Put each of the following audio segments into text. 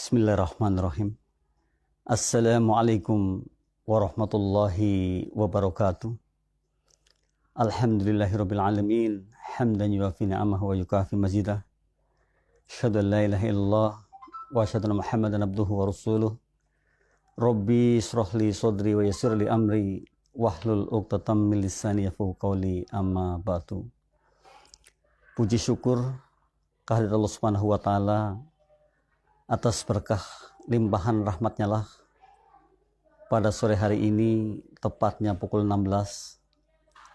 Bismillahirrahmanirrahim. Assalamualaikum warahmatullahi wabarakatuh. Alhamdulillahirabbil alamin, hamdan yuwafi ni'amahu wa yukafi mazidah. Asyhadu an la ilaha illallah wa asyhadu anna Muhammadan abduhu wa rasuluh. Rabbi shrah li sadri wa yassir li amri wahlul 'uqdatam min lisani yafqahu qawli, amma ba'du. Puji syukur kehadirat Allah Subhanahu wa taala atas berkah limpahan rahmatnya lah pada sore hari ini, tepatnya pukul 16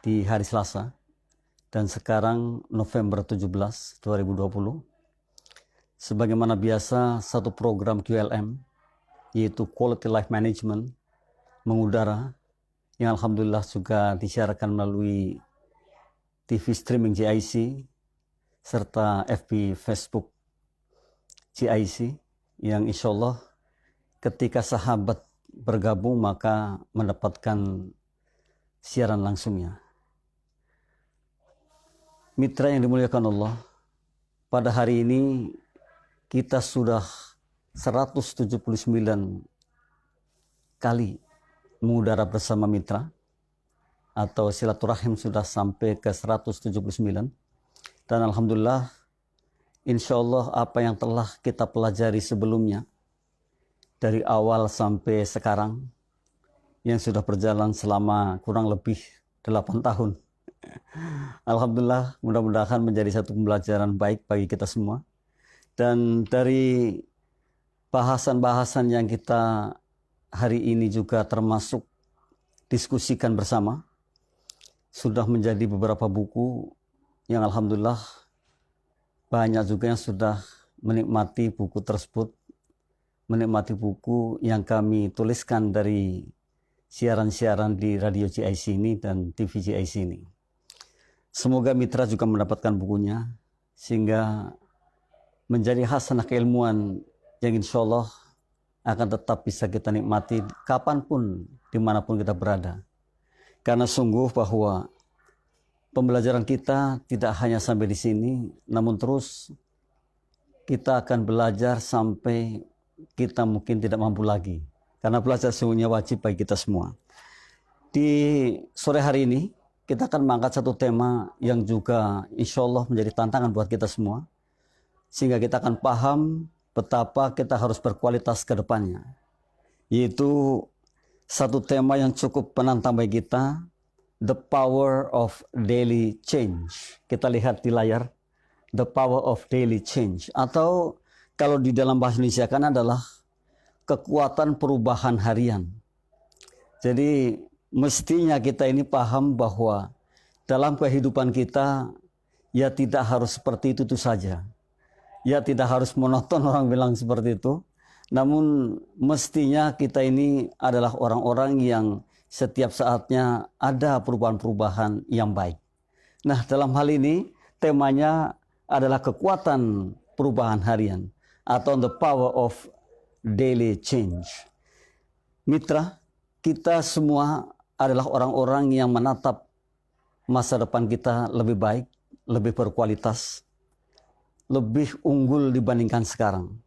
di hari Selasa, dan sekarang November 17, 2020. Sebagaimana biasa, satu program QLM, yaitu Quality Life Management, mengudara, yang alhamdulillah juga disiarkan melalui TV streaming GIC serta FB Facebook GIC, yang insya Allah ketika sahabat bergabung maka mendapatkan siaran langsungnya. Mitra yang dimuliakan Allah, pada hari ini kita sudah 179 kali mengudara bersama mitra, atau silaturahim sudah sampai ke 179, dan alhamdulillah insya Allah apa yang telah kita pelajari sebelumnya dari awal sampai sekarang, yang sudah berjalan selama kurang lebih 8 tahun. Alhamdulillah, mudah-mudahan menjadi satu pembelajaran baik bagi kita semua. Dan dari bahasan-bahasan yang kita hari ini juga termasuk diskusikan bersama, sudah menjadi beberapa buku yang alhamdulillah banyak juga yang sudah menikmati buku tersebut, menikmati buku yang kami tuliskan dari siaran-siaran di Radio GIC ini dan TV GIC ini. Semoga mitra juga mendapatkan bukunya, sehingga menjadi hasanah keilmuan yang insya Allah akan tetap bisa kita nikmati kapanpun, dimanapun kita berada. Karena sungguh bahwa pembelajaran kita tidak hanya sampai di sini, namun terus kita akan belajar sampai kita mungkin tidak mampu lagi. Karena belajar sungguhnya wajib bagi kita semua. Di sore hari ini, kita akan mengangkat satu tema yang juga insya Allah menjadi tantangan buat kita semua. Sehingga kita akan paham betapa kita harus berkualitas ke depannya. Yaitu satu tema yang cukup penantang bagi kita, The Power of Daily Change. Kita lihat di layar, The Power of Daily Change. Atau kalau di dalam bahasa Indonesia kan adalah kekuatan perubahan harian. Jadi mestinya kita ini paham bahwa dalam kehidupan kita, ya tidak harus seperti itu saja. Ya tidak harus monoton, orang bilang seperti itu. Namun mestinya kita ini adalah orang-orang yang setiap saatnya ada perubahan-perubahan yang baik. Nah, dalam hal ini temanya adalah kekuatan perubahan harian atau the power of daily change. Mitra, kita semua adalah orang-orang yang menatap masa depan kita lebih baik, lebih berkualitas, lebih unggul dibandingkan sekarang.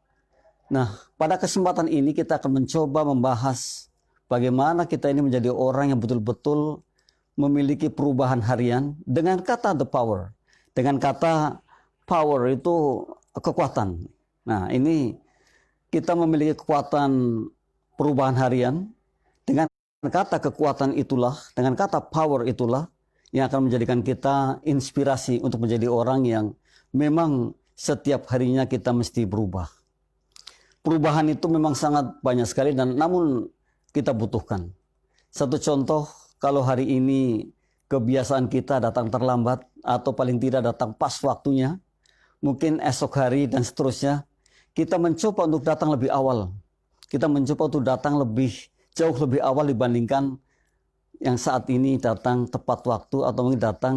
Nah, pada kesempatan ini kita akan mencoba membahas bagaimana kita ini menjadi orang yang betul-betul memiliki perubahan harian dengan kata the power. Dengan kata power itu kekuatan. Nah, ini kita memiliki kekuatan perubahan harian. Dengan kata kekuatan itulah, dengan kata power itulah yang akan menjadikan kita inspirasi untuk menjadi orang yang memang setiap harinya kita mesti berubah. Perubahan itu memang sangat banyak sekali, dan namun kita butuhkan. Satu contoh, kalau hari ini kebiasaan kita datang terlambat atau paling tidak datang pas waktunya, mungkin esok hari dan seterusnya, kita mencoba untuk datang lebih awal. Kita mencoba untuk datang jauh lebih awal dibandingkan yang saat ini datang tepat waktu, atau mungkin datang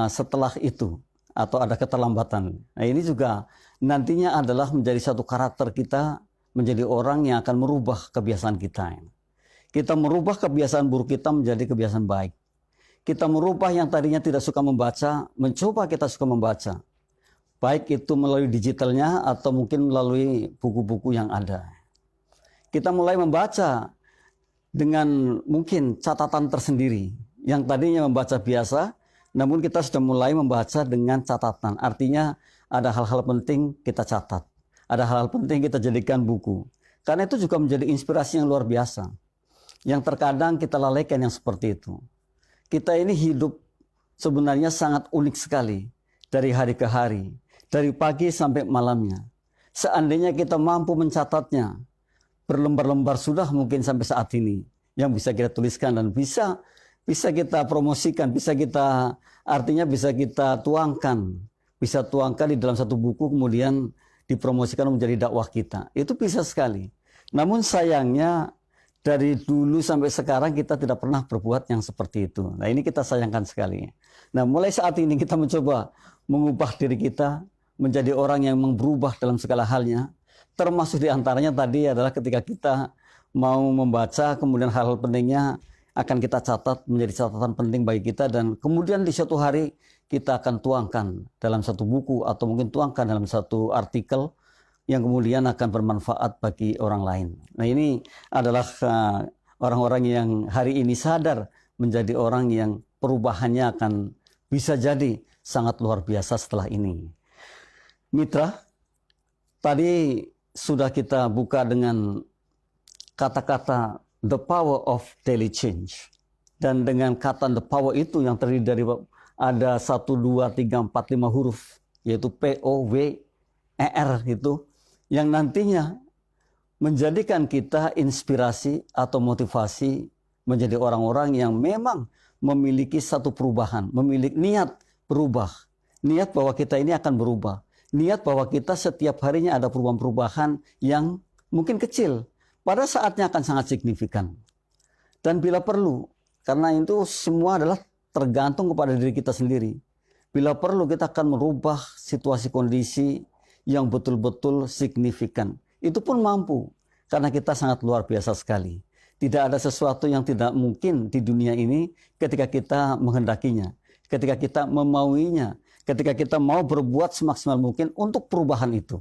setelah itu, atau ada keterlambatan. Nah, ini juga nantinya adalah menjadi satu karakter kita, menjadi orang yang akan merubah kebiasaan kita. Kita merubah kebiasaan buruk kita menjadi kebiasaan baik. Kita merubah yang tadinya tidak suka membaca, mencoba kita suka membaca. baik itu melalui digitalnya atau mungkin melalui buku-buku yang ada. Kita mulai membaca dengan mungkin catatan tersendiri. Yang tadinya membaca biasa, namun kita sudah mulai membaca dengan catatan. Artinya ada hal-hal penting kita catat. Ada hal-hal penting kita jadikan buku. Karena itu juga menjadi inspirasi yang luar biasa. Yang terkadang kita lalaikan yang seperti itu. Kita ini hidup sebenarnya sangat unik sekali. Dari hari ke hari. Dari pagi sampai malamnya. Seandainya kita mampu mencatatnya, berlembar-lembar sudah mungkin sampai saat ini yang bisa kita tuliskan dan bisa kita promosikan, bisa kita tuangkan di dalam satu buku kemudian dipromosikan menjadi dakwah kita. Itu bisa sekali. Namun sayangnya dari dulu sampai sekarang kita tidak pernah berbuat yang seperti itu. Nah, ini kita sayangkan sekali. Nah, mulai saat ini kita mencoba mengubah diri kita menjadi orang yang memang berubah dalam segala halnya. Termasuk diantaranya tadi adalah ketika kita mau membaca, kemudian hal-hal pentingnya akan kita catat menjadi catatan penting bagi kita, dan kemudian di suatu hari kita akan tuangkan dalam satu buku atau mungkin tuangkan dalam satu artikel yang kemudian akan bermanfaat bagi orang lain. Nah, ini adalah orang-orang yang hari ini sadar menjadi orang yang perubahannya akan bisa jadi sangat luar biasa setelah ini. Mitra, tadi sudah kita buka dengan kata-kata the power of daily change. Dan dengan kata the power itu yang terdiri dari ada 1, 2, 3, 4, 5 huruf, yaitu POWER itu, yang nantinya menjadikan kita inspirasi atau motivasi menjadi orang-orang yang memang memiliki satu perubahan, memiliki niat berubah, niat bahwa kita ini akan berubah. Niat bahwa kita setiap harinya ada perubahan-perubahan yang mungkin kecil, pada saatnya akan sangat signifikan. Dan bila perlu, karena itu semua adalah tergantung kepada diri kita sendiri. Bila perlu kita akan merubah situasi kondisi yang betul-betul signifikan. Itu pun mampu, karena kita sangat luar biasa sekali. Tidak ada sesuatu yang tidak mungkin di dunia ini ketika kita menghendakinya, ketika kita memauinya, ketika kita mau berbuat semaksimal mungkin untuk perubahan itu.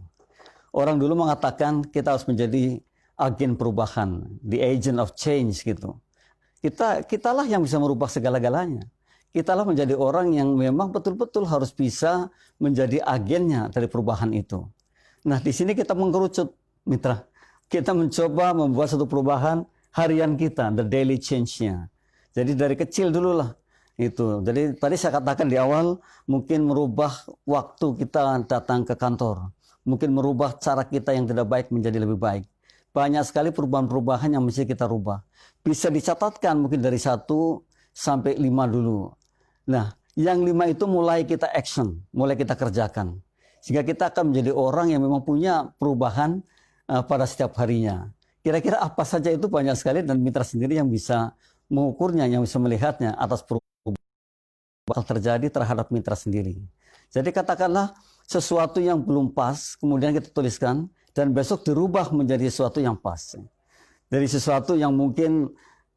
Orang dulu mengatakan kita harus menjadi agen perubahan, the agent of change gitu. Kitalah yang bisa merubah segala-galanya. Kitalah menjadi orang yang memang betul-betul harus bisa menjadi agennya dari perubahan itu. Nah, di sini kita mengkerucut, mitra. Kita mencoba membuat satu perubahan harian kita, the daily change-nya. Jadi dari kecil dulu lah. Itu. Jadi tadi saya katakan di awal, mungkin merubah waktu kita datang ke kantor. Mungkin merubah cara kita yang tidak baik menjadi lebih baik. Banyak sekali perubahan-perubahan yang mesti kita rubah. Bisa dicatatkan mungkin dari 1 sampai 5 dulu. Nah, yang 5 itu mulai kita action, mulai kita kerjakan. Sehingga kita akan menjadi orang yang memang punya perubahan pada setiap harinya. Kira-kira apa saja itu banyak sekali, dan mitra sendiri yang bisa mengukurnya, yang bisa melihatnya atas perubahan bakal terjadi terhadap mitra sendiri. Jadi katakanlah sesuatu yang belum pas, kemudian kita tuliskan, dan besok dirubah menjadi sesuatu yang pas. Dari sesuatu yang mungkin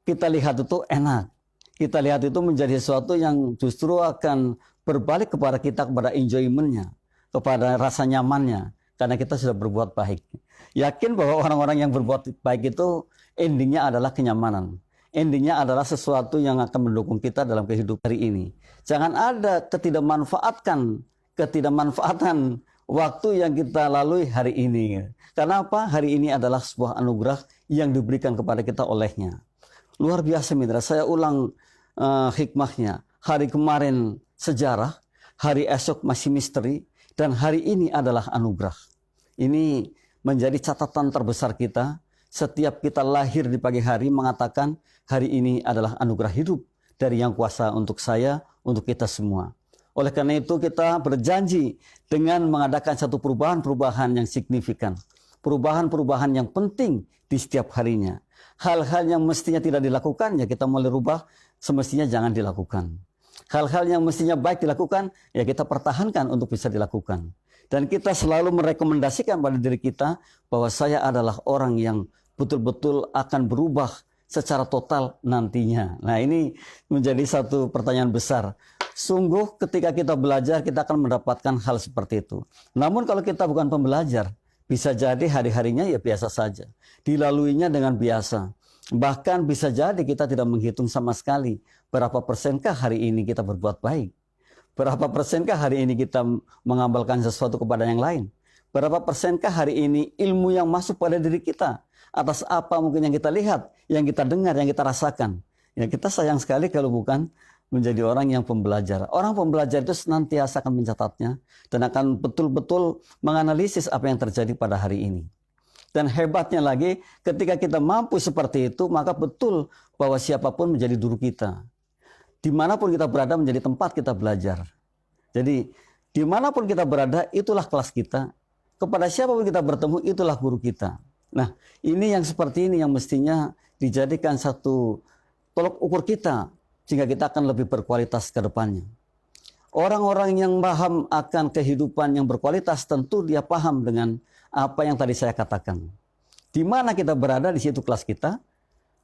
kita lihat itu enak, kita lihat itu menjadi sesuatu yang justru akan berbalik kepada kita, kepada enjoyment-nya, kepada rasa nyamannya, karena kita sudah berbuat baik. Yakin bahwa orang-orang yang berbuat baik itu endingnya adalah kenyamanan. Endingnya adalah sesuatu yang akan mendukung kita dalam kehidupan hari ini. Jangan ada ketidakmanfaatan waktu yang kita lalui hari ini. Karena apa? Hari ini adalah sebuah anugerah yang diberikan kepada kita olehnya. Luar biasa mitra, saya ulang hikmahnya. Hari kemarin sejarah, hari esok masih misteri, dan hari ini adalah anugerah. Ini menjadi catatan terbesar kita. Setiap kita lahir di pagi hari mengatakan hari ini adalah anugerah hidup dari Yang Kuasa untuk saya, untuk kita semua. Oleh karena itu kita berjanji dengan mengadakan satu perubahan-perubahan yang signifikan. Perubahan-perubahan yang penting di setiap harinya. Hal-hal yang mestinya tidak dilakukan, ya kita mulai rubah, semestinya jangan dilakukan. Hal-hal yang mestinya baik dilakukan, ya kita pertahankan untuk bisa dilakukan. Dan kita selalu merekomendasikan pada diri kita bahwa saya adalah orang yang betul-betul akan berubah secara total nantinya? Nah, ini menjadi satu pertanyaan besar. Sungguh ketika kita belajar, kita akan mendapatkan hal seperti itu. Namun kalau kita bukan pembelajar, bisa jadi hari-harinya ya biasa saja. Dilaluinya dengan biasa. Bahkan bisa jadi kita tidak menghitung sama sekali berapa persenkah hari ini kita berbuat baik. Berapa persenkah hari ini kita mengamalkan sesuatu kepada yang lain. Berapa persenkah hari ini ilmu yang masuk pada diri kita. Atas apa mungkin yang kita lihat, yang kita dengar, yang kita rasakan. Ya, kita sayang sekali kalau bukan menjadi orang yang pembelajar. Orang pembelajar itu senantiasa akan mencatatnya dan akan betul-betul menganalisis apa yang terjadi pada hari ini. Dan hebatnya lagi, ketika kita mampu seperti itu, maka betul bahwa siapapun menjadi guru kita. Dimanapun kita berada menjadi tempat kita belajar. Jadi dimanapun kita berada, itulah kelas kita. Kepada siapapun kita bertemu, itulah guru kita. Nah, ini yang seperti ini yang mestinya dijadikan satu tolok ukur kita, sehingga kita akan lebih berkualitas ke depannya. Orang-orang yang paham akan kehidupan yang berkualitas tentu dia paham dengan apa yang tadi saya katakan. Di mana kita berada, di situ kelas kita.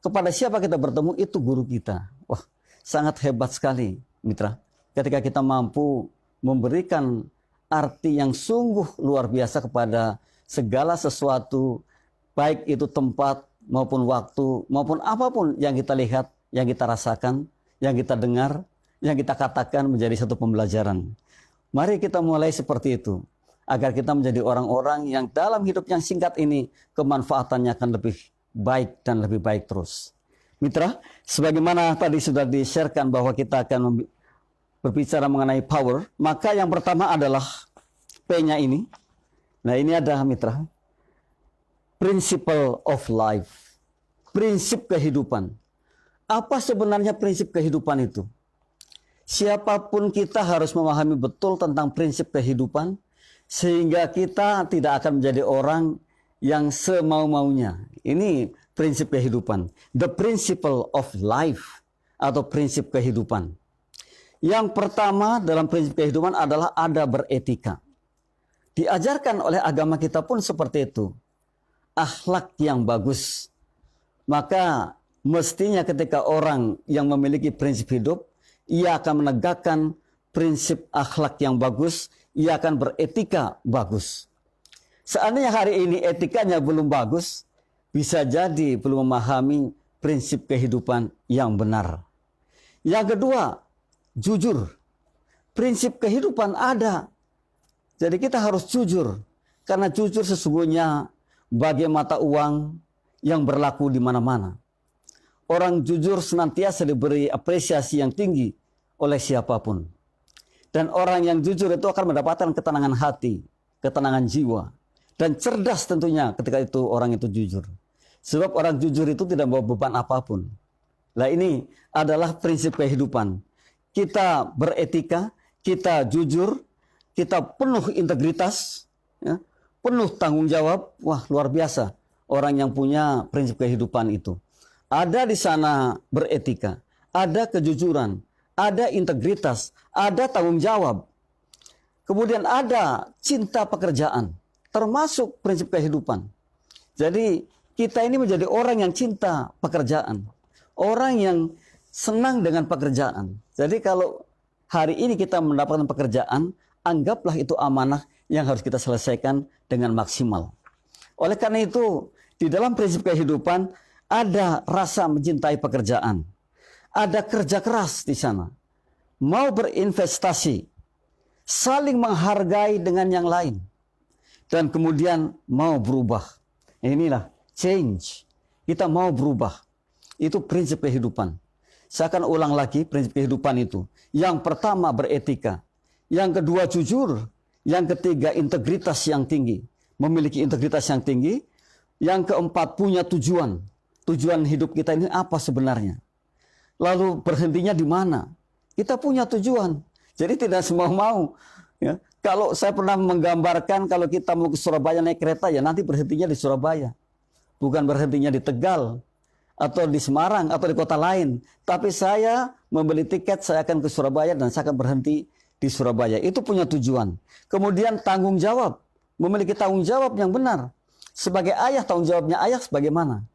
Kepada siapa kita bertemu, itu guru kita. Wah, sangat hebat sekali, mitra. Ketika kita mampu memberikan arti yang sungguh luar biasa kepada segala sesuatu, baik itu tempat maupun waktu, maupun apapun yang kita lihat, yang kita rasakan, yang kita dengar, yang kita katakan menjadi satu pembelajaran. Mari kita mulai seperti itu, agar kita menjadi orang-orang yang dalam hidup yang singkat ini, kemanfaatannya akan lebih baik dan lebih baik terus. Mitra, sebagaimana tadi sudah di-sharekan bahwa kita akan berbicara mengenai power, maka yang pertama adalah P-nya ini. Nah, ini ada mitra. Principle of life. Prinsip kehidupan. Apa sebenarnya prinsip kehidupan itu? Siapapun kita harus memahami betul tentang prinsip kehidupan, sehingga kita tidak akan menjadi orang yang semau-maunya. Ini prinsip kehidupan. The principle of life, atau prinsip kehidupan. Yang pertama dalam prinsip kehidupan adalah ada beretika. Diajarkan oleh agama kita pun seperti itu. Akhlak yang bagus. Maka mestinya ketika orang yang memiliki prinsip hidup, ia akan menegakkan prinsip akhlak yang bagus, ia akan beretika bagus. Seandainya hari ini etikanya belum bagus, bisa jadi belum memahami prinsip kehidupan yang benar. Yang kedua, jujur. Prinsip kehidupan ada. Jadi kita harus jujur. Karena jujur sesungguhnya bagai mata uang yang berlaku di mana-mana. Orang jujur senantiasa diberi apresiasi yang tinggi oleh siapapun. Dan orang yang jujur itu akan mendapatkan ketenangan hati, ketenangan jiwa. Dan cerdas tentunya ketika itu orang itu jujur. Sebab orang jujur itu tidak membawa beban apapun. Nah, ini adalah prinsip kehidupan. Kita beretika, kita jujur, kita penuh integritas, ya, penuh tanggung jawab. Wah, luar biasa orang yang punya prinsip kehidupan itu. Ada di sana beretika, ada kejujuran, ada integritas, ada tanggung jawab. Kemudian ada cinta pekerjaan, termasuk prinsip kehidupan. Jadi kita ini menjadi orang yang cinta pekerjaan. Orang yang senang dengan pekerjaan. Jadi kalau hari ini kita mendapatkan pekerjaan, anggaplah itu amanah yang harus kita selesaikan dengan maksimal. Oleh karena itu, di dalam prinsip kehidupan, ada rasa mencintai pekerjaan. Ada kerja keras di sana. Mau berinvestasi. Saling menghargai dengan yang lain. Dan kemudian mau berubah. Inilah change. Kita mau berubah. Itu prinsip kehidupan. Saya akan ulang lagi prinsip kehidupan itu. Yang pertama beretika. Yang kedua jujur. Yang ketiga integritas yang tinggi. Memiliki integritas yang tinggi. Yang keempat punya tujuan. Tujuan hidup kita ini apa sebenarnya? Lalu berhentinya di mana? Kita punya tujuan. Jadi tidak semau-mau. Ya. Kalau saya pernah menggambarkan kalau kita mau ke Surabaya naik kereta, ya nanti berhentinya di Surabaya. Bukan berhentinya di Tegal, atau di Semarang, atau di kota lain. Tapi saya membeli tiket, saya akan ke Surabaya dan saya akan berhenti di Surabaya. Itu punya tujuan. Kemudian tanggung jawab. Memiliki tanggung jawab yang benar. Sebagai ayah, tanggung jawabnya ayah sebagaimana?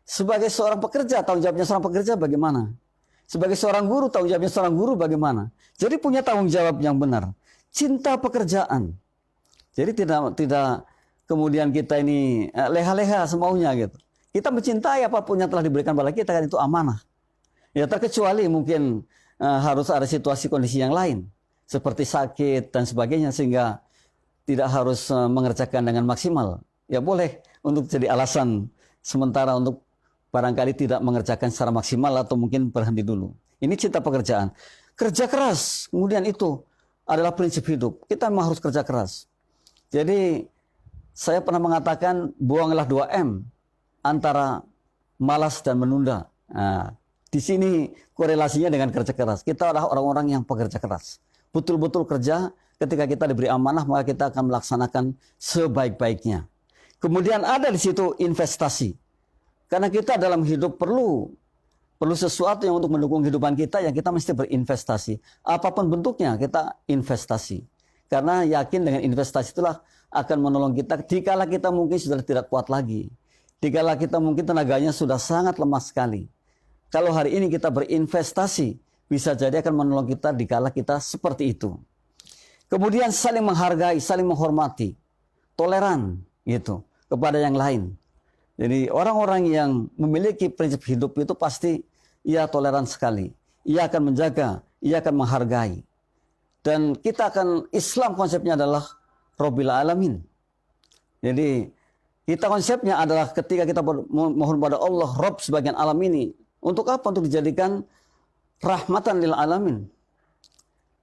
Sebagai seorang pekerja, tanggung jawabnya seorang pekerja bagaimana? Sebagai seorang guru, tanggung jawabnya seorang guru bagaimana? Jadi punya tanggung jawab yang benar. Cinta pekerjaan. Jadi tidak kemudian kita ini leha-leha semaunya gitu. Kita mencintai apapun yang telah diberikan pada kita, kan itu amanah. Ya terkecuali mungkin harus ada situasi kondisi yang lain. Seperti sakit dan sebagainya, sehingga tidak harus mengerjakan dengan maksimal. Ya boleh untuk jadi alasan sementara untuk barangkali tidak mengerjakan secara maksimal atau mungkin berhenti dulu. Ini cinta pekerjaan. Kerja keras, kemudian itu adalah prinsip hidup. Kita memang harus kerja keras. Jadi saya pernah mengatakan buanglah 2M antara malas dan menunda. Nah, di sini korelasinya dengan kerja keras. Kita adalah orang-orang yang pekerja keras. Betul-betul kerja, ketika kita diberi amanah maka kita akan melaksanakan sebaik-baiknya. Kemudian ada di situ investasi. Karena kita dalam hidup perlu sesuatu yang untuk mendukung kehidupan kita, yang kita mesti berinvestasi. Apapun bentuknya kita investasi. Karena yakin dengan investasi itulah akan menolong kita dikala kita mungkin sudah tidak kuat lagi. Dikala kita mungkin tenaganya sudah sangat lemah sekali. Kalau hari ini kita berinvestasi, bisa jadi akan menolong kita dikala kita seperti itu. Kemudian saling menghargai, saling menghormati, toleran gitu kepada yang lain. Jadi orang-orang yang memiliki prinsip hidup itu pasti ia toleran sekali. Ia akan menjaga, ia akan menghargai. Dan kita akan, Islam konsepnya adalah Rabbil Alamin. Jadi kita konsepnya adalah ketika kita mohon pada Allah, Rabb sebagian alam ini. Untuk apa? Untuk dijadikan rahmatan lil alamin.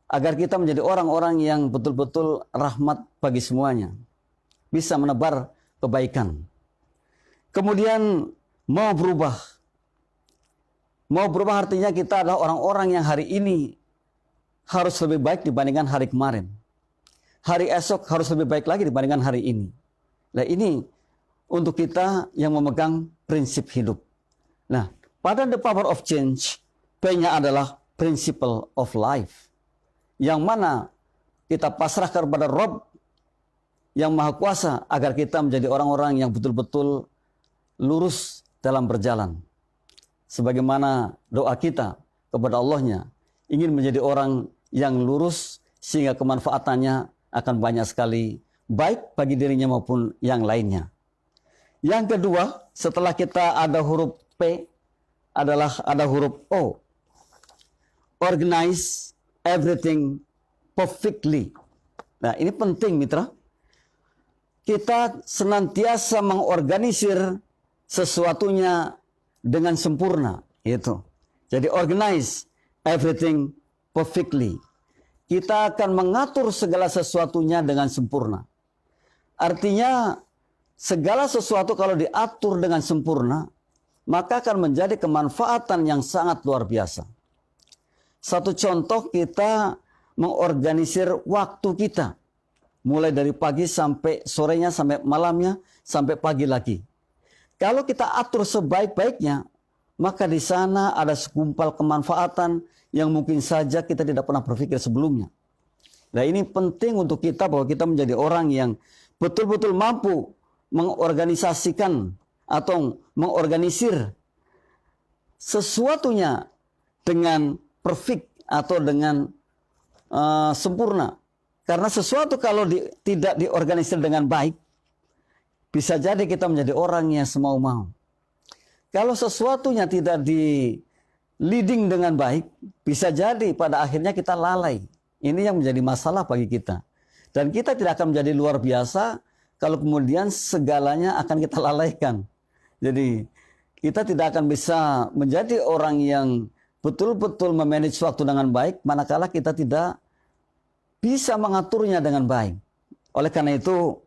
Agar kita menjadi orang-orang yang betul-betul rahmat bagi semuanya. Bisa menebar kebaikan. Kemudian mau berubah. Mau berubah artinya kita adalah orang-orang yang hari ini harus lebih baik dibandingkan hari kemarin. Hari esok harus lebih baik lagi dibandingkan hari ini. Nah ini untuk kita yang memegang prinsip hidup. Nah pada The Power of Change, P-nya adalah Principle of Life. Yang mana kita pasrahkan kepada Rabb yang Maha Kuasa agar kita menjadi orang-orang yang betul-betul lurus dalam berjalan. Sebagaimana doa kita kepada Allahnya, ingin menjadi orang yang lurus sehingga kemanfaatannya akan banyak sekali, baik bagi dirinya maupun yang lainnya. Yang kedua, setelah kita ada huruf P, adalah ada huruf O. Organize everything perfectly. Nah, ini penting mitra. Kita senantiasa mengorganisir sesuatunya dengan sempurna, gitu. Jadi organize everything perfectly. Kita akan mengatur segala sesuatunya dengan sempurna. Artinya segala sesuatu kalau diatur dengan sempurna, maka akan menjadi kemanfaatan yang sangat luar biasa. Satu contoh, kita mengorganisir waktu kita. Mulai dari pagi sampai sorenya, sampai malamnya, sampai pagi lagi. Kalau kita atur sebaik-baiknya, maka di sana ada segumpal kemanfaatan yang mungkin saja kita tidak pernah berpikir sebelumnya. Nah ini penting untuk kita bahwa kita menjadi orang yang betul-betul mampu mengorganisasikan atau mengorganisir sesuatunya dengan perfect atau dengan sempurna. Karena sesuatu kalau tidak diorganisir dengan baik, bisa jadi kita menjadi orang yang semau-mau. Kalau sesuatunya tidak di leading dengan baik, bisa jadi pada akhirnya kita lalai. Ini yang menjadi masalah bagi kita. Dan kita tidak akan menjadi luar biasa kalau kemudian segalanya akan kita lalaikan. Jadi kita tidak akan bisa menjadi orang yang betul-betul memanage waktu dengan baik, manakala kita tidak bisa mengaturnya dengan baik. Oleh karena itu,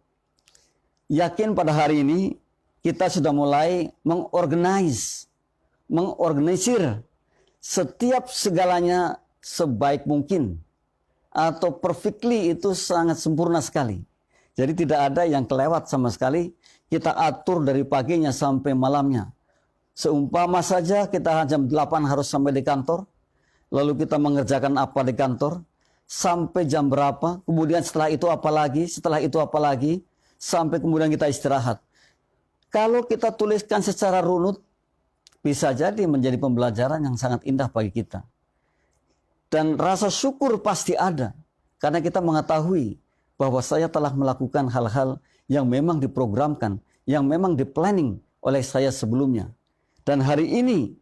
yakin pada hari ini kita sudah mulai mengorganisir setiap segalanya sebaik mungkin. Atau perfectly, itu sangat sempurna sekali. Jadi tidak ada yang kelewat sama sekali. Kita atur dari paginya sampai malamnya. Seumpama saja kita jam 8 harus sampai di kantor. Lalu kita mengerjakan apa di kantor. Sampai jam berapa. Kemudian setelah itu apa lagi. Setelah itu apa lagi. Sampai kemudian kita istirahat. Kalau kita tuliskan secara runut, bisa jadi menjadi pembelajaran yang sangat indah bagi kita. Dan rasa syukur pasti ada, karena kita mengetahui bahwa saya telah melakukan hal-hal yang memang diprogramkan, yang memang diplanning oleh saya sebelumnya. Dan hari ini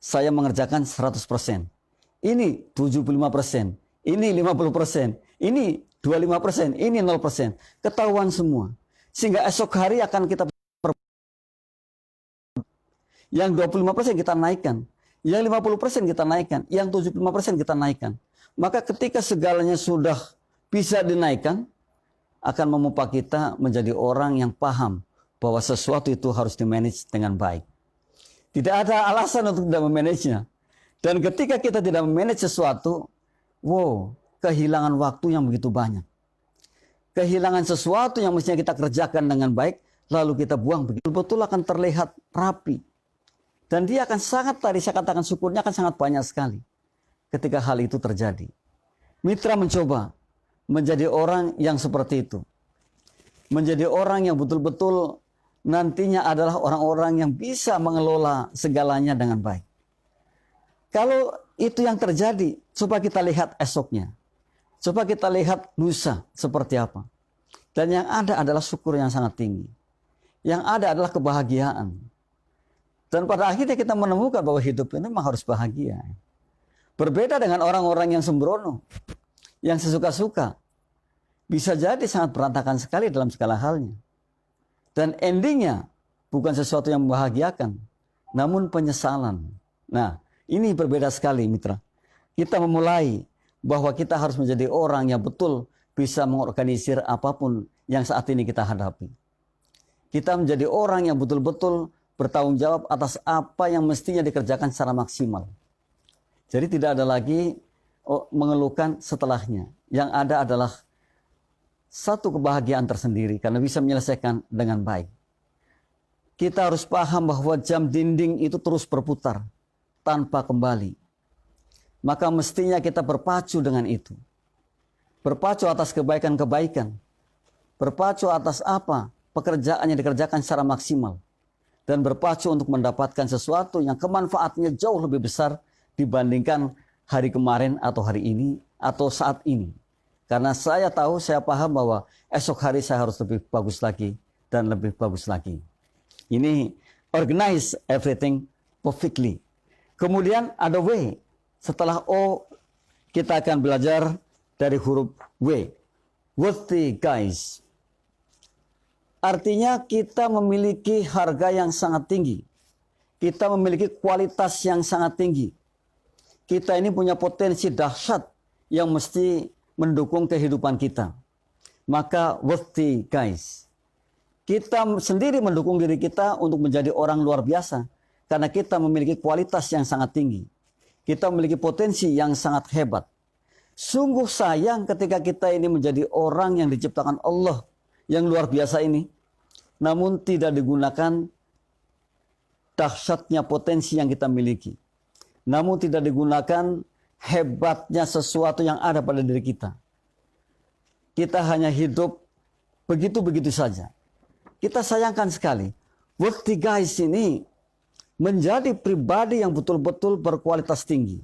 saya mengerjakan 100%. Ini 75%, ini 50%, ini 25%, ini 0%. Ketahuan semua. Sehingga esok hari akan kita yang 25% kita naikkan, yang 50% kita naikkan, yang 75% kita naikkan. Maka ketika segalanya sudah bisa dinaikkan, akan memupah kita menjadi orang yang paham bahwa sesuatu itu harus dimanage dengan baik. Tidak ada alasan untuk tidak memanagenya. Dan ketika kita tidak memanage sesuatu, kehilangan waktu yang begitu banyak. Kehilangan sesuatu yang mestinya kita kerjakan dengan baik, lalu kita buang begitu. Betul akan terlihat rapi. Dan dia akan sangat, tadi saya katakan syukurnya akan sangat banyak sekali ketika hal itu terjadi. Mitra mencoba menjadi orang yang seperti itu. Menjadi orang yang betul-betul nantinya adalah orang-orang yang bisa mengelola segalanya dengan baik. Kalau itu yang terjadi, coba kita lihat esoknya. Coba kita lihat lusa seperti apa. Dan yang ada adalah syukur yang sangat tinggi. Yang ada adalah kebahagiaan. Dan pada akhirnya kita menemukan bahwa hidup ini memang harus bahagia. Berbeda dengan orang-orang yang sembrono, yang sesuka-suka. Bisa jadi sangat berantakan sekali dalam segala halnya. Dan endingnya bukan sesuatu yang membahagiakan, namun penyesalan. Nah, ini berbeda sekali, mitra. Kita memulai bahwa kita harus menjadi orang yang betul bisa mengorganisir apapun yang saat ini kita hadapi. Kita menjadi orang yang betul-betul bertanggung jawab atas apa yang mestinya dikerjakan secara maksimal. Jadi tidak ada lagi mengeluhkan setelahnya. Yang ada adalah satu kebahagiaan tersendiri karena bisa menyelesaikan dengan baik. Kita harus paham bahwa jam dinding itu terus berputar tanpa kembali. Maka mestinya kita berpacu dengan itu. Berpacu atas kebaikan-kebaikan. Berpacu atas apa? Pekerjaan yang dikerjakan secara maksimal. Dan berpacu untuk mendapatkan sesuatu yang kemanfaatnya jauh lebih besar dibandingkan hari kemarin atau hari ini atau saat ini. Karena saya tahu, saya paham bahwa esok hari saya harus lebih bagus lagi dan lebih bagus lagi. Ini organize everything perfectly. Kemudian ada W. Setelah O, kita akan belajar dari huruf W. Worthy guys. Artinya kita memiliki harga yang sangat tinggi. Kita memiliki kualitas yang sangat tinggi. Kita ini punya potensi dahsyat yang mesti mendukung kehidupan kita. Maka worthy guys. Kita sendiri mendukung diri kita untuk menjadi orang luar biasa. Karena kita memiliki kualitas yang sangat tinggi. Kita memiliki potensi yang sangat hebat. Sungguh sayang ketika kita ini menjadi orang yang diciptakan Allah yang luar biasa ini. Namun tidak digunakan dahsyatnya potensi yang kita miliki. Namun tidak digunakan hebatnya sesuatu yang ada pada diri kita. Kita hanya hidup begitu-begitu saja. Kita sayangkan sekali. Worthy guys ini menjadi pribadi yang betul-betul berkualitas tinggi.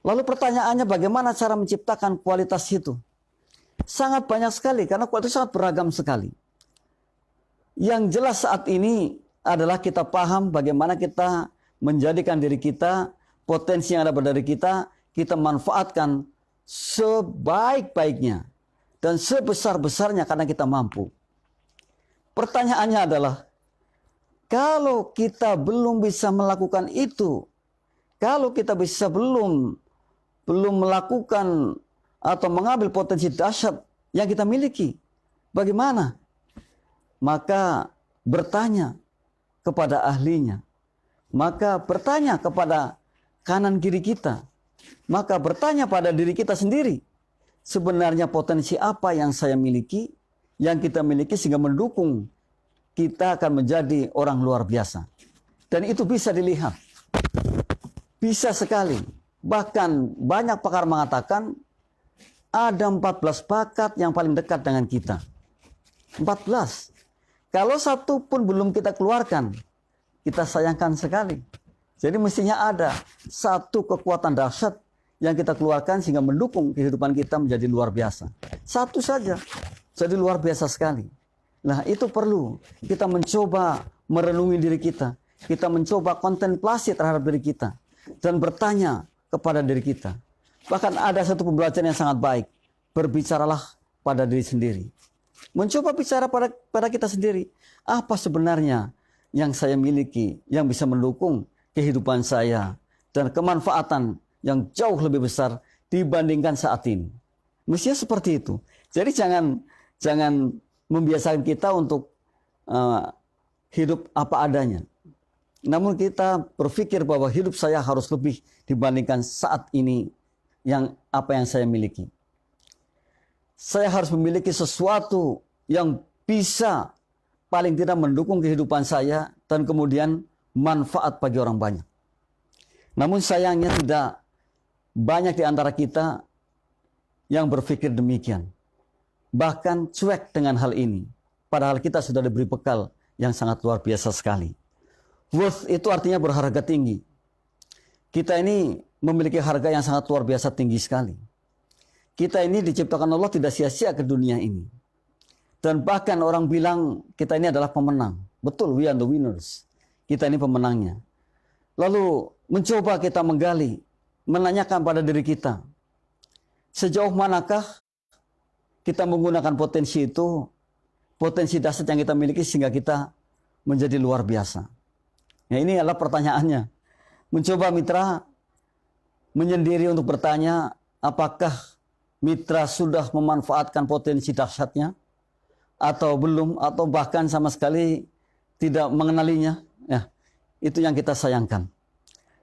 Lalu pertanyaannya bagaimana cara menciptakan kualitas itu? Sangat banyak sekali karena kualitas sangat beragam sekali. Yang jelas saat ini adalah kita paham bagaimana kita menjadikan diri kita, potensi yang ada pada diri kita manfaatkan sebaik-baiknya dan sebesar-besarnya karena kita mampu. Pertanyaannya adalah, kalau kita belum bisa melakukan itu, kalau kita bisa belum melakukan atau mengambil potensi dahsyat yang kita miliki, bagaimana? Maka bertanya kepada ahlinya. Maka bertanya kepada kanan kiri kita. Maka bertanya pada diri kita sendiri. Sebenarnya potensi apa yang saya miliki, yang kita miliki sehingga mendukung kita akan menjadi orang luar biasa. Dan itu bisa dilihat. Bisa sekali. Bahkan banyak pakar mengatakan ada 14 bakat yang paling dekat dengan kita. 14. Kalau satu pun belum kita keluarkan, kita sayangkan sekali. Jadi mestinya ada satu kekuatan dahsyat yang kita keluarkan sehingga mendukung kehidupan kita menjadi luar biasa. Satu saja, jadi luar biasa sekali. Nah, itu perlu kita mencoba merenungi diri kita. Kita mencoba kontemplasi terhadap diri kita. Dan bertanya kepada diri kita. Bahkan ada satu pembelajaran yang sangat baik. Berbicaralah pada diri sendiri. Mencoba bicara pada kita sendiri. Apa sebenarnya yang saya miliki yang bisa mendukung kehidupan saya dan kemanfaatan yang jauh lebih besar dibandingkan saat ini. Mestinya seperti itu. Jadi jangan membiasakan kita untuk hidup apa adanya. Namun kita berpikir bahwa hidup saya harus lebih dibandingkan saat ini apa yang saya miliki. Saya harus memiliki sesuatu yang bisa paling tidak mendukung kehidupan saya dan kemudian manfaat bagi orang banyak. Namun sayangnya tidak banyak di antara kita yang berpikir demikian. Bahkan cuek dengan hal ini. Padahal kita sudah diberi bekal yang sangat luar biasa sekali. Worth itu artinya berharga tinggi. Kita ini memiliki harga yang sangat luar biasa tinggi sekali. Kita ini diciptakan Allah tidak sia-sia ke dunia ini. Dan bahkan orang bilang kita ini adalah pemenang. Betul, we are the winners. Kita ini pemenangnya. Lalu mencoba kita menggali, menanyakan pada diri kita, sejauh manakah kita menggunakan potensi itu, potensi dasar yang kita miliki sehingga kita menjadi luar biasa. Nah, ini adalah pertanyaannya. Mencoba mitra menyendiri untuk bertanya, apakah mitra sudah memanfaatkan potensi dahsyatnya atau belum, atau bahkan sama sekali tidak mengenalinya. Ya, itu yang kita sayangkan.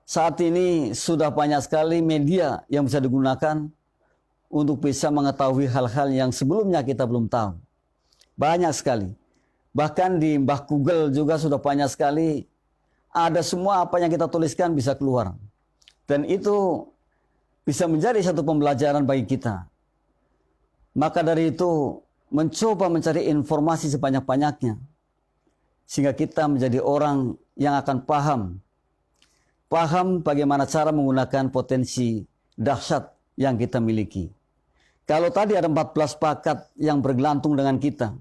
Saat ini sudah banyak sekali media yang bisa digunakan untuk bisa mengetahui hal-hal yang sebelumnya kita belum tahu. Banyak sekali. Bahkan di Mbah Google juga sudah banyak sekali. Ada semua apa yang kita tuliskan bisa keluar. Dan itu bisa menjadi satu pembelajaran bagi kita. Maka dari itu, mencoba mencari informasi sebanyak-banyaknya. Sehingga kita menjadi orang yang akan paham bagaimana cara menggunakan potensi dahsyat yang kita miliki. Kalau tadi ada 14 bakat yang bergelantung dengan kita,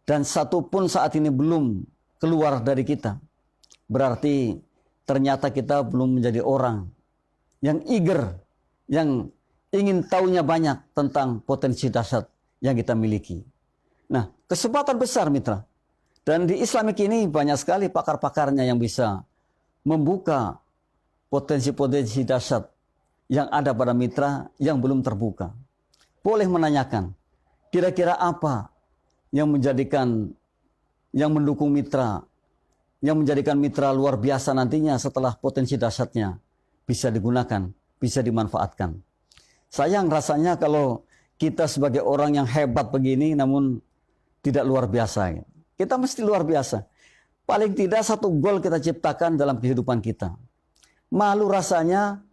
dan satu pun saat ini belum keluar dari kita, berarti ternyata kita belum menjadi orang yang eager, yang ingin tahunya banyak tentang potensi dahsyat yang kita miliki. Nah, kesempatan besar mitra. Dan di Islamik ini banyak sekali pakar-pakarnya yang bisa membuka potensi-potensi dahsyat yang ada pada mitra yang belum terbuka. Boleh menanyakan, kira-kira apa yang mendukung mitra, yang menjadikan mitra luar biasa nantinya setelah potensi dahsyatnya bisa digunakan, bisa dimanfaatkan. Sayang rasanya kalau kita sebagai orang yang hebat begini namun tidak luar biasa. Kita mesti luar biasa. Paling tidak satu gol kita ciptakan dalam kehidupan kita. Malu rasanya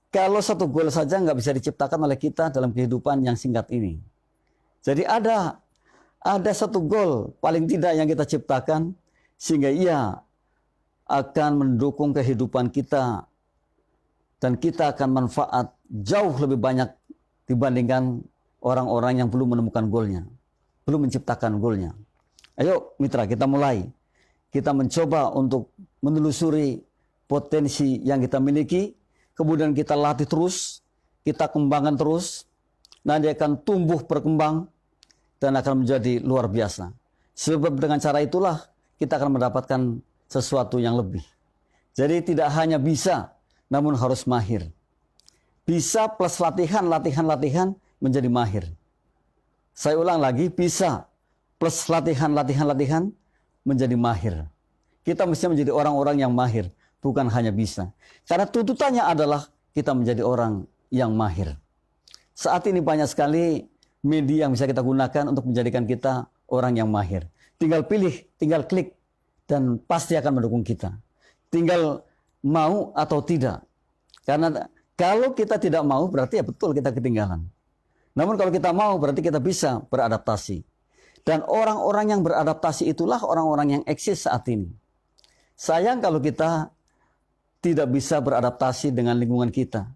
kalau satu gol saja nggak bisa diciptakan oleh kita dalam kehidupan yang singkat ini. Jadi ada satu gol paling tidak yang kita ciptakan sehingga ia akan mendukung kehidupan kita dan kita akan manfaat jauh lebih banyak dibandingkan orang-orang yang belum menemukan golnya, belum menciptakan golnya. Ayo mitra, kita mulai. Kita mencoba untuk menelusuri potensi yang kita miliki, kemudian kita latih terus, kita kembangkan terus, nanti akan tumbuh berkembang dan akan menjadi luar biasa. Sebab dengan cara itulah kita akan mendapatkan sesuatu yang lebih. Jadi tidak hanya bisa, namun harus mahir. Bisa plus latihan menjadi mahir. Saya ulang lagi, bisa plus latihan menjadi mahir. Kita mesti menjadi orang-orang yang mahir, bukan hanya bisa. Karena tuntutannya adalah kita menjadi orang yang mahir. Saat ini banyak sekali media yang bisa kita gunakan untuk menjadikan kita orang yang mahir. Tinggal pilih, tinggal klik, dan pasti akan mendukung kita. Tinggal mau atau tidak. Karena kalau kita tidak mau, berarti ya betul kita ketinggalan. Namun kalau kita mau, berarti kita bisa beradaptasi. Dan orang-orang yang beradaptasi itulah orang-orang yang eksis saat ini. Sayang kalau kita tidak bisa beradaptasi dengan lingkungan kita,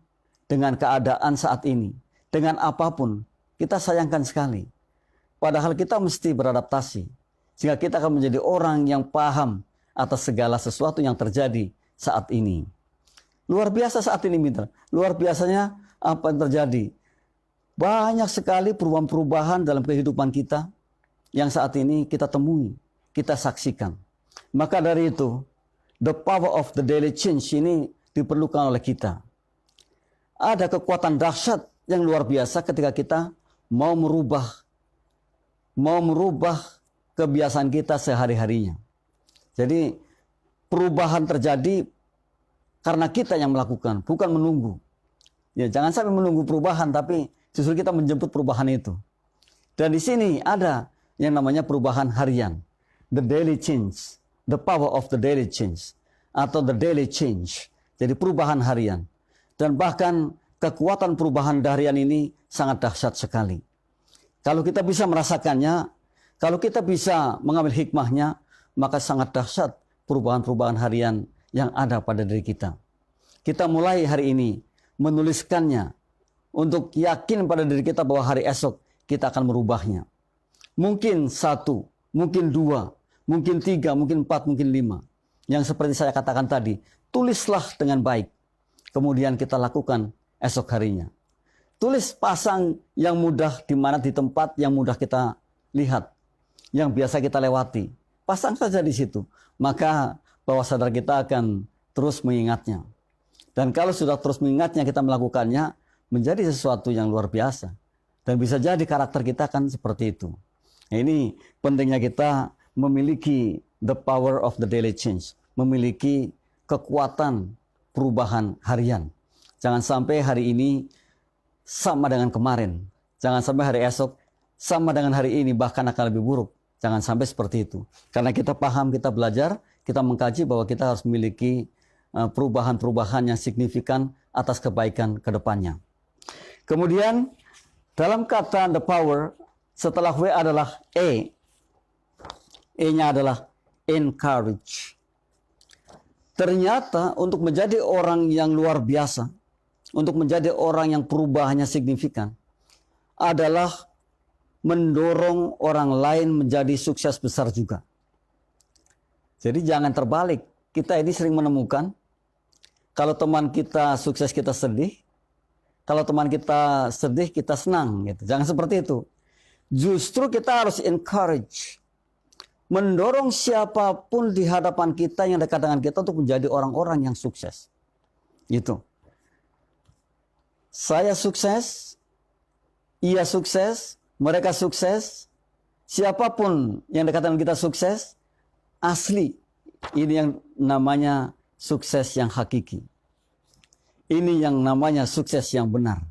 dengan keadaan saat ini, dengan apapun. Kita sayangkan sekali. Padahal kita mesti beradaptasi, sehingga kita akan menjadi orang yang paham atas segala sesuatu yang terjadi saat ini. Luar biasa saat ini, mitra. Luar biasanya apa yang terjadi. Banyak sekali perubahan-perubahan dalam kehidupan kita yang saat ini kita temui, kita saksikan. Maka dari itu, the power of the daily change ini diperlukan oleh kita. Ada kekuatan dahsyat yang luar biasa ketika kita mau merubah kebiasaan kita sehari-harinya. Jadi perubahan terjadi karena kita yang melakukan, bukan menunggu. Ya, jangan sampai menunggu perubahan, tapi justru kita menjemput perubahan itu. Dan di sini ada yang namanya perubahan harian, the daily change, the power of the daily change, atau the daily change. Jadi perubahan harian. Dan bahkan kekuatan perubahan harian ini sangat dahsyat sekali. Kalau kita bisa merasakannya, kalau kita bisa mengambil hikmahnya, maka sangat dahsyat perubahan-perubahan harian yang ada pada diri kita. Kita mulai hari ini menuliskannya untuk yakin pada diri kita bahwa hari esok kita akan merubahnya. Mungkin 1, mungkin 2, mungkin 3, mungkin 4, mungkin 5. Yang seperti saya katakan tadi, tulislah dengan baik. Kemudian kita lakukan esok harinya. Tulis pasang yang mudah di mana di tempat yang mudah kita lihat, yang biasa kita lewati. Pasang saja di situ. Maka bawah sadar kita akan terus mengingatnya. Dan kalau sudah terus mengingatnya, kita melakukannya, menjadi sesuatu yang luar biasa. Dan bisa jadi karakter kita akan seperti itu. Nah, ini pentingnya kita memiliki the power of the daily change. Memiliki kekuatan perubahan harian. Jangan sampai hari ini sama dengan kemarin. Jangan sampai hari esok sama dengan hari ini, bahkan akan lebih buruk. Jangan sampai seperti itu. Karena kita paham, kita belajar, kita mengkaji bahwa kita harus memiliki perubahan-perubahan yang signifikan atas kebaikan ke depannya. Kemudian dalam kata the power, setelah W adalah E. E-nya adalah encourage. Ternyata untuk menjadi orang yang luar biasa, untuk menjadi orang yang perubahannya signifikan, adalah mendorong orang lain menjadi sukses besar juga. Jadi jangan terbalik. Kita ini sering menemukan, kalau teman kita sukses kita sedih, kalau teman kita sedih kita senang. Gitu. Jangan seperti itu. Justru kita harus encourage, mendorong siapapun di hadapan kita yang dekat dengan kita untuk menjadi orang-orang yang sukses. Gitu. Saya sukses, ia sukses, mereka sukses, siapapun yang dekat dengan kita sukses, asli. Ini yang namanya sukses yang hakiki. Ini yang namanya sukses yang benar.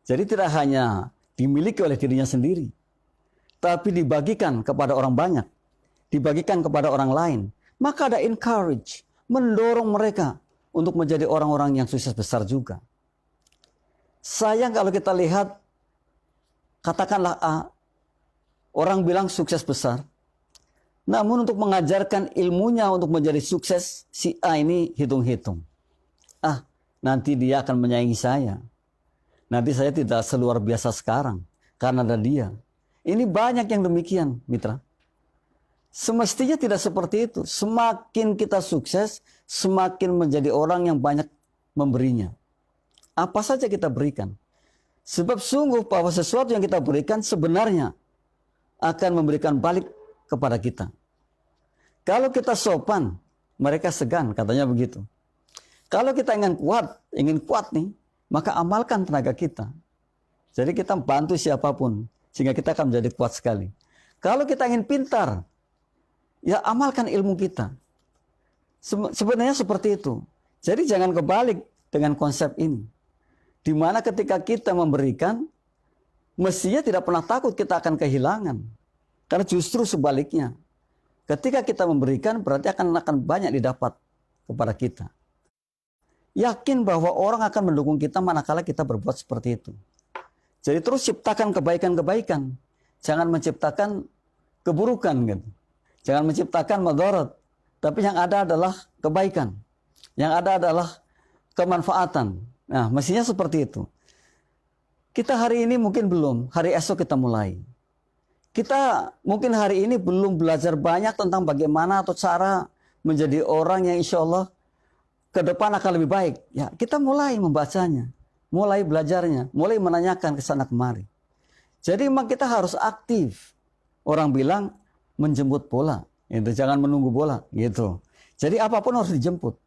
Jadi tidak hanya dimiliki oleh dirinya sendiri, tapi dibagikan kepada orang banyak, dibagikan kepada orang lain. Maka ada encourage, mendorong mereka untuk menjadi orang-orang yang sukses besar juga. Sayang kalau kita lihat, katakanlah A, orang bilang sukses besar. Namun untuk mengajarkan ilmunya untuk menjadi sukses, si A ini hitung-hitung. Nanti dia akan menyaingi saya. Nanti saya tidak seluar biasa sekarang, karena ada dia. Ini banyak yang demikian, mitra. Semestinya tidak seperti itu. Semakin kita sukses, semakin menjadi orang yang banyak memberinya. Apa saja kita berikan. Sebab sungguh bahwa sesuatu yang kita berikan sebenarnya akan memberikan balik kepada kita. Kalau kita sopan, mereka segan, katanya begitu. Kalau kita ingin kuat nih, maka amalkan tenaga kita. Jadi kita bantu siapapun, sehingga kita akan menjadi kuat sekali. Kalau kita ingin pintar, ya amalkan ilmu kita. Sebenarnya seperti itu. Jadi jangan kebalik dengan konsep ini. Di mana ketika kita memberikan, mestinya tidak pernah takut kita akan kehilangan. Karena justru sebaliknya. Ketika kita memberikan, berarti akan banyak didapat kepada kita. Yakin bahwa orang akan mendukung kita manakala kita berbuat seperti itu. Jadi terus ciptakan kebaikan-kebaikan. Jangan menciptakan keburukan. Gitu. Jangan menciptakan madarat. tapi yang ada adalah kebaikan. Yang ada adalah kemanfaatan. Nah, mestinya seperti itu. Kita hari ini mungkin belum, hari esok kita mulai. Kita mungkin hari ini belum belajar banyak tentang bagaimana atau cara menjadi orang yang insya Allah ke depan akan lebih baik. Ya, kita mulai membacanya, mulai belajarnya, mulai menanyakan ke sana kemari. Jadi memang kita harus aktif. Orang bilang menjemput bola, itu jangan menunggu bola, gitu. Jadi apapun harus dijemput.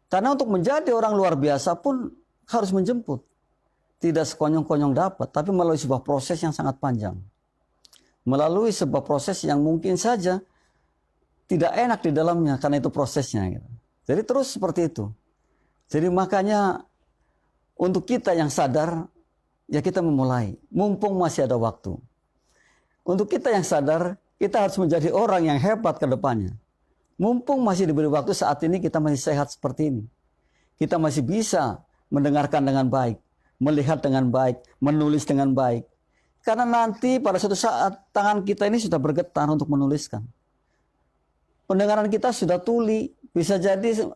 Karena untuk menjadi orang luar biasa pun harus menjemput. Tidak sekonyong-konyong dapat, tapi melalui sebuah proses yang sangat panjang. Melalui sebuah proses yang mungkin saja tidak enak di dalamnya karena itu prosesnya. Gitu. Jadi terus seperti itu. Jadi makanya untuk kita yang sadar, ya kita memulai. Mumpung masih ada waktu. Untuk kita yang sadar, kita harus menjadi orang yang hebat ke depannya. Mumpung masih diberi waktu saat ini kita masih sehat seperti ini. Kita masih bisa mendengarkan dengan baik, melihat dengan baik, menulis dengan baik. Karena nanti pada suatu saat tangan kita ini sudah bergetar untuk menuliskan. Pendengaran kita sudah tuli, bisa jadi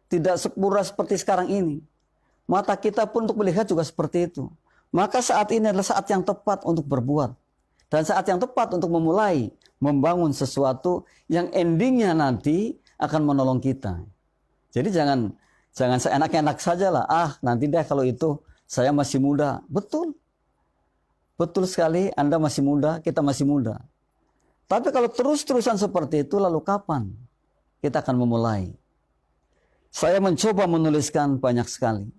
tidak sepura seperti sekarang ini. Mata kita pun untuk melihat juga seperti itu. Maka saat ini adalah saat yang tepat untuk berbuat. Dan saat yang tepat untuk memulai membangun sesuatu yang endingnya nanti akan menolong kita. Jadi jangan seenak-enak saja lah. Nanti deh kalau itu saya masih muda. Betul. Betul sekali, Anda masih muda, kita masih muda. Tapi kalau terus-terusan seperti itu, lalu kapan kita akan memulai? Saya mencoba menuliskan banyak sekali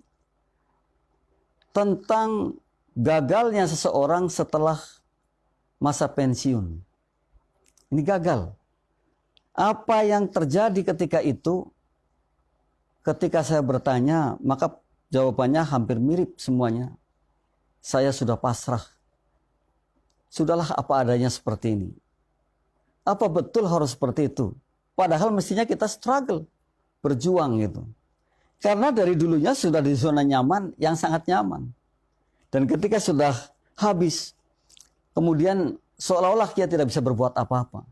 tentang gagalnya seseorang setelah masa pensiun. Ini gagal. Apa yang terjadi ketika itu? Ketika saya bertanya, maka jawabannya hampir mirip semuanya. Saya sudah pasrah. Sudahlah apa adanya seperti ini. Apa betul harus seperti itu? Padahal mestinya kita struggle, berjuang gitu. Karena dari dulunya sudah di zona nyaman yang sangat nyaman. Dan ketika sudah habis, kemudian seolah-olah dia tidak bisa berbuat apa-apa.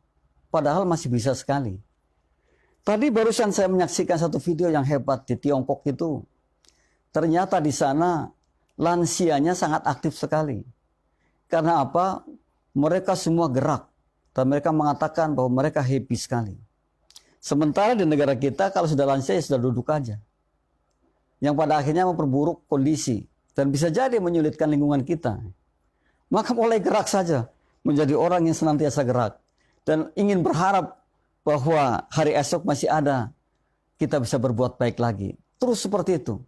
Padahal masih bisa sekali. Tadi barusan saya menyaksikan satu video yang hebat di Tiongkok itu. Ternyata di sana lansianya sangat aktif sekali. Karena apa? Mereka semua gerak. Dan mereka mengatakan bahwa mereka happy sekali. Sementara di negara kita kalau sudah lansia ya sudah duduk aja. Yang pada akhirnya memperburuk kondisi. Dan bisa jadi menyulitkan lingkungan kita. Maka mulai gerak saja. Menjadi orang yang senantiasa gerak. Dan ingin berharap bahwa hari esok masih ada. Kita bisa berbuat baik lagi. Terus seperti itu.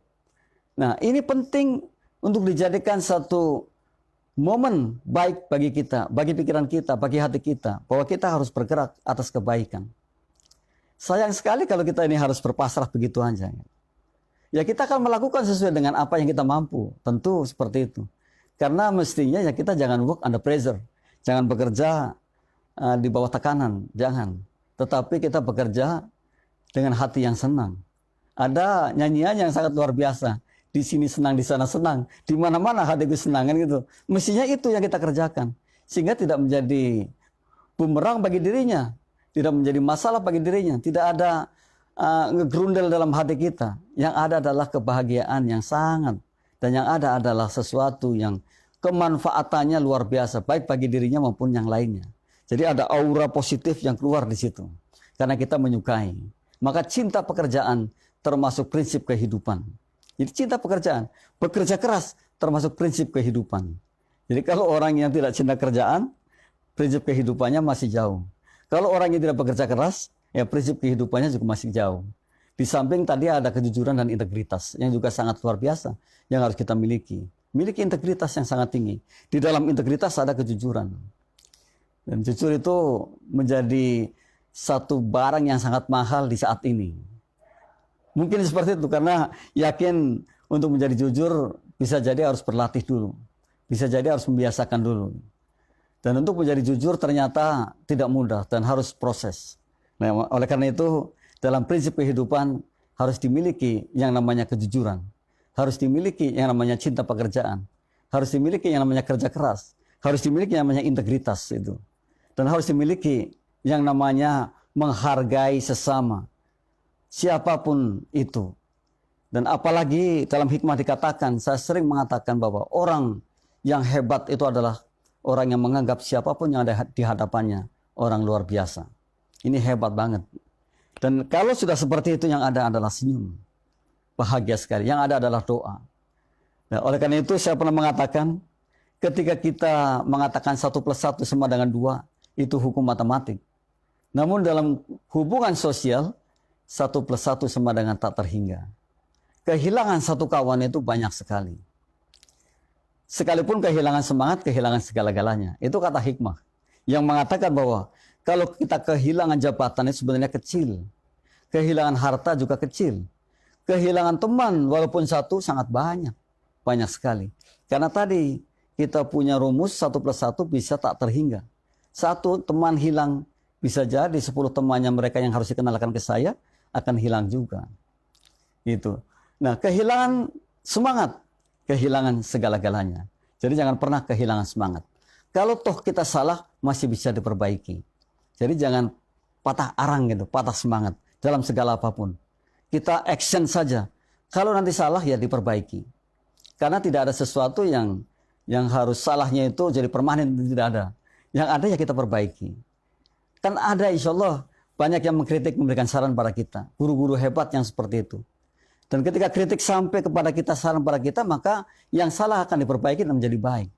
Nah, ini penting untuk dijadikan satu momen baik bagi kita, bagi pikiran kita, bagi hati kita. Bahwa kita harus bergerak atas kebaikan. Sayang sekali kalau kita ini harus berpasrah begitu aja. Ya kita akan melakukan sesuai dengan apa yang kita mampu. Tentu seperti itu. Karena mestinya ya kita jangan work under pressure. Jangan bekerja di bawah tekanan. Jangan. Tetapi kita bekerja dengan hati yang senang. Ada nyanyian yang sangat luar biasa. Di sini senang, di sana senang. Di mana-mana hatiku senang kan gitu. Mestinya itu yang kita kerjakan. Sehingga tidak menjadi bumerang bagi dirinya. Tidak menjadi masalah bagi dirinya. Tidak ada ngegrundel dalam hati kita. Yang ada adalah kebahagiaan yang sangat. Dan yang ada adalah sesuatu yang kemanfaatannya luar biasa. Baik bagi dirinya maupun yang lainnya. Jadi ada aura positif yang keluar di situ. Karena kita menyukai. Maka cinta pekerjaan termasuk prinsip kehidupan. Jadi cinta pekerjaan, bekerja keras termasuk prinsip kehidupan. Jadi kalau orang yang tidak cinta kerjaan, prinsip kehidupannya masih jauh. Kalau orang yang tidak bekerja keras, ya prinsip kehidupannya juga masih jauh. Di samping tadi ada kejujuran dan integritas yang juga sangat luar biasa yang harus kita miliki. Miliki integritas yang sangat tinggi. Di dalam integritas ada kejujuran. Dan jujur itu menjadi satu barang yang sangat mahal di saat ini. Mungkin seperti itu karena yakin untuk menjadi jujur bisa jadi harus berlatih dulu. Bisa jadi harus membiasakan dulu. Dan untuk menjadi jujur ternyata tidak mudah dan harus proses. Nah, oleh karena itu dalam prinsip kehidupan harus dimiliki yang namanya kejujuran. Harus dimiliki yang namanya cinta pekerjaan. Harus dimiliki yang namanya kerja keras. Harus dimiliki yang namanya integritas itu. Dan harus dimiliki yang namanya menghargai sesama, siapapun itu. Dan apalagi dalam hikmah dikatakan, saya sering mengatakan bahwa orang yang hebat itu adalah orang yang menganggap siapapun yang ada di hadapannya orang luar biasa. Ini hebat banget. Dan kalau sudah seperti itu, yang ada adalah senyum. Bahagia sekali. Yang ada adalah doa. Nah, oleh karena itu saya pernah mengatakan, ketika kita mengatakan 1+1 sama dengan 2, itu hukum matematik. Namun dalam hubungan sosial, 1+1 sama dengan tak terhingga. Kehilangan satu kawan itu banyak sekali. Sekalipun kehilangan semangat, kehilangan segala-galanya. Itu kata hikmah. Yang mengatakan bahwa kalau kita kehilangan jabatan itu sebenarnya kecil. Kehilangan harta juga kecil. Kehilangan teman walaupun satu sangat banyak. Banyak sekali. Karena tadi kita punya rumus 1+1 bisa tak terhingga. Satu teman hilang, bisa jadi 10 temannya mereka yang harus dikenalkan ke saya akan hilang juga. Gitu. Nah, kehilangan semangat, kehilangan segala-galanya. Jadi jangan pernah kehilangan semangat. Kalau toh kita salah, masih bisa diperbaiki. Jadi jangan patah arang gitu, patah semangat dalam segala apapun. Kita action saja. Kalau nanti salah, ya diperbaiki. Karena tidak ada sesuatu yang harus salahnya itu jadi permanen, tidak ada. Yang ada ya kita perbaiki. Kan ada insya Allah banyak yang mengkritik, memberikan saran pada kita. Guru-guru hebat yang seperti itu. Dan ketika kritik sampai kepada kita, saran pada kita, maka yang salah akan diperbaiki dan menjadi baik.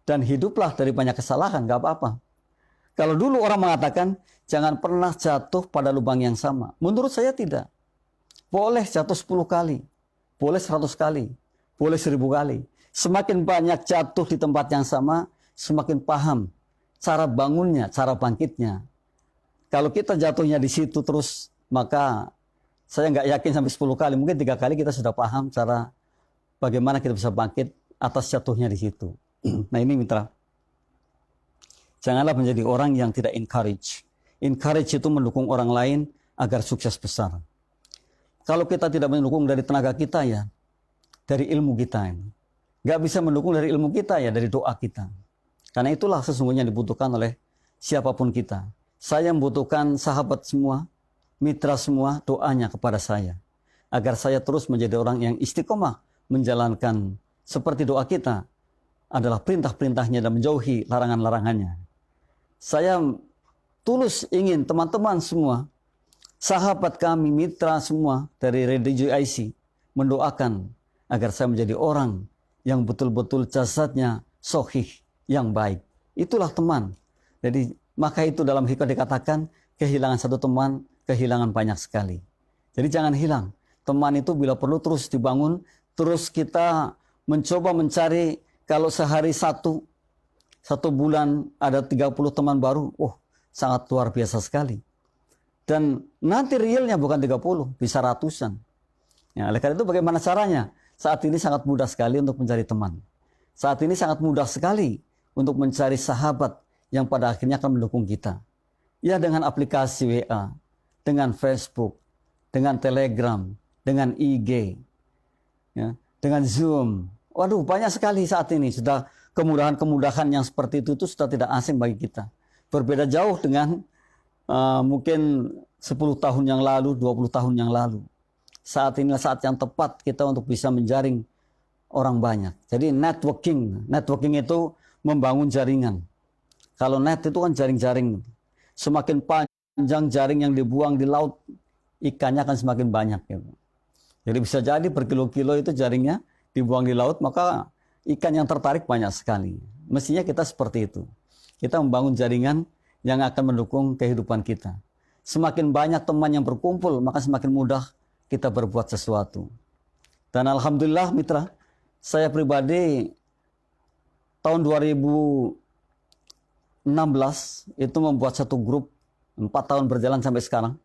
Dan hiduplah dari banyak kesalahan, gak apa-apa. Kalau dulu orang mengatakan, jangan pernah jatuh pada lubang yang sama. Menurut saya tidak. Boleh jatuh 10 kali. Boleh 100 kali. Boleh 1000 kali. Semakin banyak jatuh di tempat yang sama, semakin paham cara bangunnya, cara bangkitnya. Kalau kita jatuhnya di situ terus, maka saya nggak yakin sampai 10 kali, mungkin 3 kali kita sudah paham cara bagaimana kita bisa bangkit atas jatuhnya di situ. Nah ini mitra, janganlah menjadi orang yang tidak encourage. Encourage itu mendukung orang lain agar sukses besar. Kalau kita tidak mendukung dari tenaga kita ya, dari ilmu kita ini. Nggak bisa mendukung dari ilmu kita ya, dari doa kita. Karena itulah sesungguhnya dibutuhkan oleh siapapun kita. Saya membutuhkan sahabat semua, mitra semua, doanya kepada saya. Agar saya terus menjadi orang yang istiqomah menjalankan seperti doa kita adalah perintah-perintahnya dan menjauhi larangan-larangannya. Saya tulus ingin teman-teman semua, sahabat kami, mitra semua dari Radio IC mendoakan agar saya menjadi orang yang betul-betul jasadnya sohih, yang baik. Itulah teman. Jadi maka itu dalam hikmah dikatakan kehilangan satu teman, kehilangan banyak sekali. Jadi jangan hilang. Teman itu bila perlu terus dibangun, terus kita mencoba mencari, kalau sehari satu bulan ada 30 teman baru, sangat luar biasa sekali. Dan nanti realnya bukan 30, bisa ratusan. Ya, oleh karena itu bagaimana caranya? Saat ini sangat mudah sekali untuk mencari teman. Saat ini sangat mudah sekali untuk mencari sahabat yang pada akhirnya akan mendukung kita. Ya dengan aplikasi WA, dengan Facebook, dengan Telegram, dengan IG, ya, dengan Zoom. Waduh, banyak sekali saat ini. Sudah kemudahan-kemudahan yang seperti itu sudah tidak asing bagi kita. Berbeda jauh dengan mungkin 10 tahun yang lalu, 20 tahun yang lalu. Saat inilah saat yang tepat kita untuk bisa menjaring orang banyak. Jadi networking itu membangun jaringan. Kalau net itu kan jaring-jaring. Semakin panjang jaring yang dibuang di laut, ikannya akan semakin banyak. Gitu. Jadi bisa jadi berkilo-kilo itu jaringnya dibuang di laut, maka ikan yang tertarik banyak sekali. Mestinya kita seperti itu. Kita membangun jaringan yang akan mendukung kehidupan kita. Semakin banyak teman yang berkumpul, maka semakin mudah kita berbuat sesuatu. Dan alhamdulillah mitra, saya pribadi tahun 2016 itu membuat satu grup, 4 tahun berjalan sampai sekarang,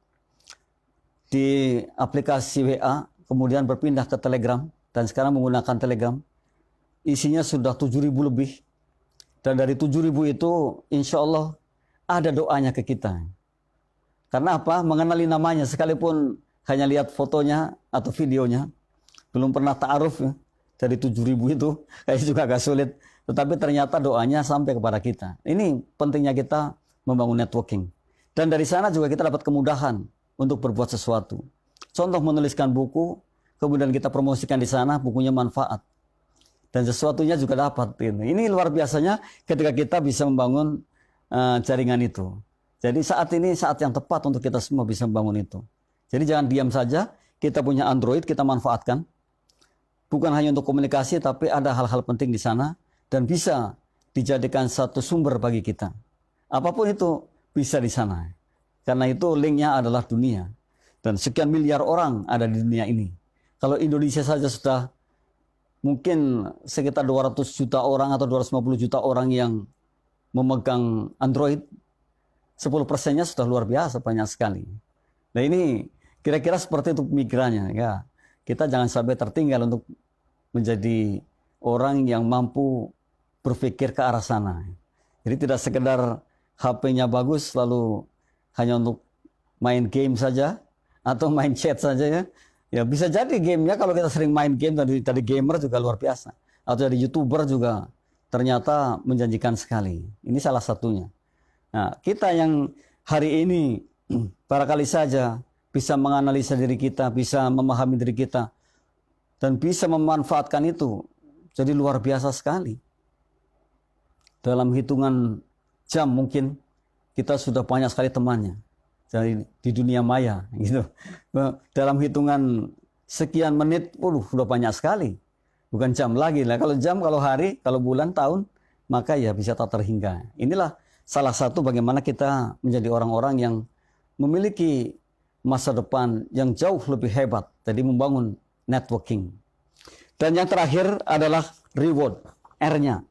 di aplikasi WA, kemudian berpindah ke Telegram, dan sekarang menggunakan Telegram. Isinya sudah 7.000 lebih. Dan dari 7.000 itu insya Allah ada doanya ke kita. Karena apa? Mengenali namanya, sekalipun hanya lihat fotonya atau videonya, belum pernah ta'aruf ya. Dari 7.000 itu kayaknya juga agak sulit. Tetapi ternyata doanya sampai kepada kita. Ini pentingnya kita membangun networking. Dan dari sana juga kita dapat kemudahan untuk berbuat sesuatu. Contoh menuliskan buku, kemudian kita promosikan di sana, bukunya manfaat. Dan sesuatunya juga dapat. Ini luar biasanya ketika kita bisa membangun jaringan itu. Jadi saat ini saat yang tepat untuk kita semua bisa membangun itu. Jadi jangan diam saja, kita punya Android, kita manfaatkan. Bukan hanya untuk komunikasi, tapi ada hal-hal penting di sana. Dan bisa dijadikan satu sumber bagi kita. Apapun itu bisa di sana. Karena itu linknya adalah dunia. Dan sekian miliar orang ada di dunia ini. Kalau Indonesia saja sudah mungkin sekitar 200 juta orang atau 250 juta orang yang memegang Android, 10%-nya sudah luar biasa, banyak sekali. Nah ini kira-kira seperti itu pemikirannya. Ya. Kita jangan sampai tertinggal untuk menjadi orang yang mampu berpikir ke arah sana. Jadi tidak sekedar HP-nya bagus lalu hanya untuk main game saja atau main chat saja ya. Ya bisa jadi gamenya kalau kita sering main game tadi gamer juga luar biasa. Atau jadi YouTuber juga ternyata menjanjikan sekali. Ini salah satunya. Nah, kita yang hari ini barangkali saja bisa menganalisa diri kita, bisa memahami diri kita dan bisa memanfaatkan itu. Jadi luar biasa sekali. Dalam hitungan jam mungkin kita sudah banyak sekali temannya di dunia maya gitu. Dalam hitungan sekian menit, sudah banyak sekali. Bukan jam lagi lah. Kalau jam, kalau hari, kalau bulan, tahun, maka ya bisa tak terhingga. Inilah salah satu bagaimana kita menjadi orang-orang yang memiliki masa depan yang jauh lebih hebat. Jadi membangun networking. Dan yang terakhir adalah reward, R-nya.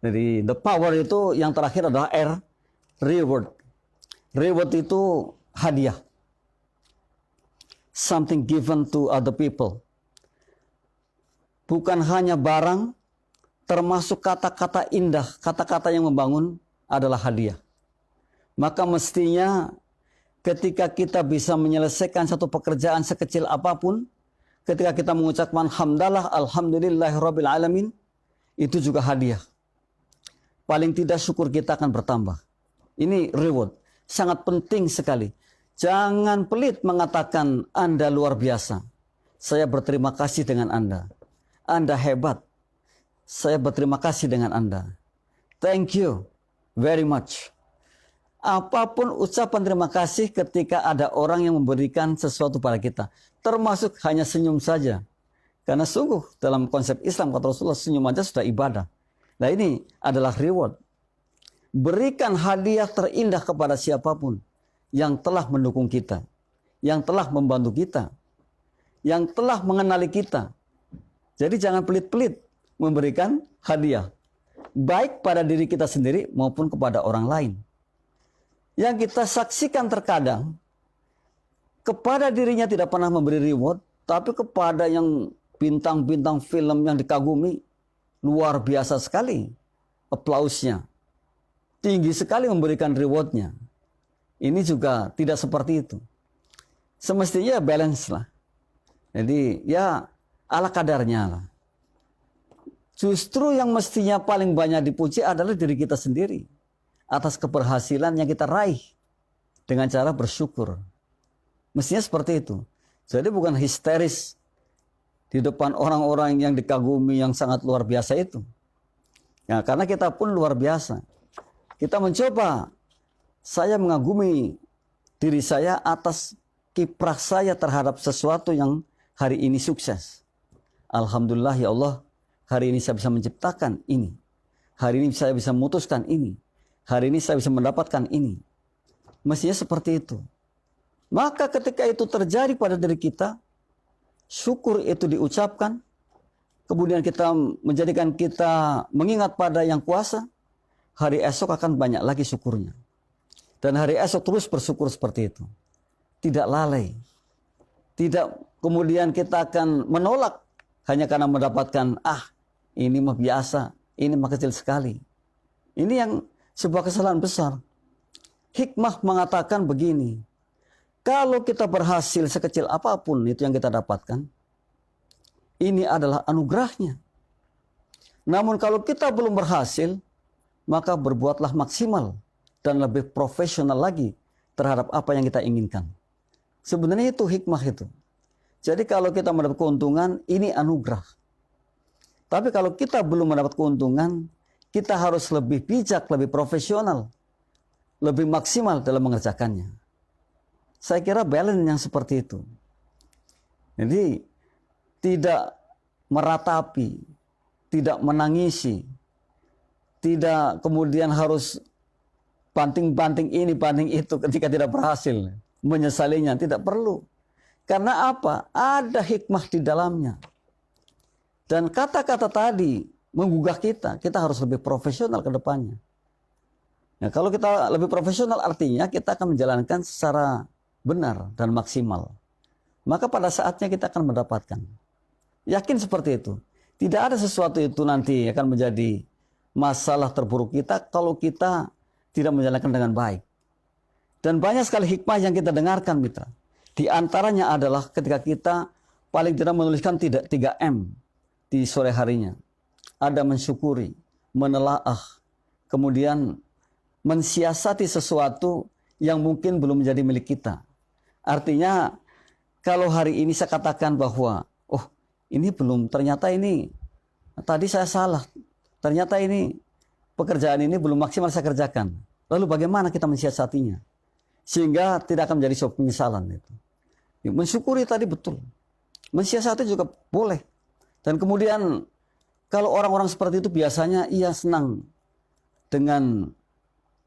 Jadi the power itu yang terakhir adalah R, reward. Reward itu hadiah. Something given to other people. Bukan hanya barang, termasuk kata-kata indah, kata-kata yang membangun adalah hadiah. Maka mestinya ketika kita bisa menyelesaikan satu pekerjaan sekecil apapun, ketika kita mengucapkan hamdalah, alhamdulillahirabbil alamin, itu juga hadiah. Paling tidak syukur kita akan bertambah. Ini reward. Sangat penting sekali. Jangan pelit mengatakan Anda luar biasa. Saya berterima kasih dengan Anda. Anda hebat. Saya berterima kasih dengan Anda. Thank you very much. Apapun ucapan terima kasih ketika ada orang yang memberikan sesuatu pada kita. Termasuk hanya senyum saja. Karena sungguh dalam konsep Islam kata Rasulullah, senyum aja sudah ibadah. Nah ini adalah reward. Berikan hadiah terindah kepada siapapun yang telah mendukung kita, yang telah membantu kita, yang telah mengenali kita. Jadi jangan pelit-pelit memberikan hadiah. Baik pada diri kita sendiri maupun kepada orang lain. Yang kita saksikan terkadang, kepada dirinya tidak pernah memberi reward, tapi kepada yang bintang-bintang film yang dikagumi, luar biasa sekali aplausnya. Tinggi sekali memberikan rewardnya. Ini juga tidak seperti itu. Semestinya balance lah. Jadi ya ala kadarnya lah. Justru yang mestinya paling banyak dipuji adalah diri kita sendiri. Atas keberhasilan yang kita raih. Dengan cara bersyukur. Mestinya seperti itu. Jadi bukan histeris di depan orang-orang yang dikagumi yang sangat luar biasa itu. Ya, karena kita pun luar biasa. Kita mencoba, saya mengagumi diri saya atas kiprah saya terhadap sesuatu yang hari ini sukses. Alhamdulillah ya Allah, hari ini saya bisa menciptakan ini. Hari ini saya bisa memutuskan ini. Hari ini saya bisa mendapatkan ini. Mestinya seperti itu. Maka ketika itu terjadi pada diri kita, syukur itu diucapkan, kemudian kita menjadikan kita mengingat pada yang kuasa, hari esok akan banyak lagi syukurnya. Dan hari esok terus bersyukur seperti itu. Tidak lalai. Tidak kemudian kita akan menolak hanya karena mendapatkan, ini mah biasa, ini mah kecil sekali. Ini yang sebuah kesalahan besar. Hikmah mengatakan begini, kalau kita berhasil sekecil apapun itu yang kita dapatkan, ini adalah anugerahnya. Namun kalau kita belum berhasil, maka berbuatlah maksimal dan lebih profesional lagi terhadap apa yang kita inginkan. Sebenarnya itu hikmah itu. Jadi kalau kita mendapat keuntungan, ini anugerah. Tapi kalau kita belum mendapat keuntungan, kita harus lebih bijak, lebih profesional, lebih maksimal dalam mengerjakannya. Saya kira balance yang seperti itu. Jadi tidak meratapi, tidak menangisi, tidak kemudian harus banting-banting ini, banting itu ketika tidak berhasil. Menyesalinya, tidak perlu. Karena apa? Ada hikmah di dalamnya. Dan kata-kata tadi menggugah kita harus lebih profesional ke depannya. Nah, kalau kita lebih profesional artinya kita akan menjalankan secara benar dan maksimal. Maka pada saatnya kita akan mendapatkan. Yakin seperti itu. Tidak ada sesuatu itu nanti akan menjadi masalah terburuk kita kalau kita tidak menjalankan dengan baik. Dan banyak sekali hikmah yang kita dengarkan, mitra. Di antaranya adalah ketika kita paling tidak menuliskan 3M di sore harinya. Ada mensyukuri, menelaah, kemudian mensiasati sesuatu yang mungkin belum menjadi milik kita. Artinya, kalau hari ini saya katakan bahwa, oh ini belum, ternyata ini, tadi saya salah, ternyata ini, pekerjaan ini belum maksimal saya kerjakan. Lalu bagaimana kita mensiasatinya? Sehingga tidak akan menjadi sebuah penyesalan itu. Mensyukuri tadi betul. Mensiasati juga boleh. Dan kemudian kalau orang-orang seperti itu biasanya ia senang dengan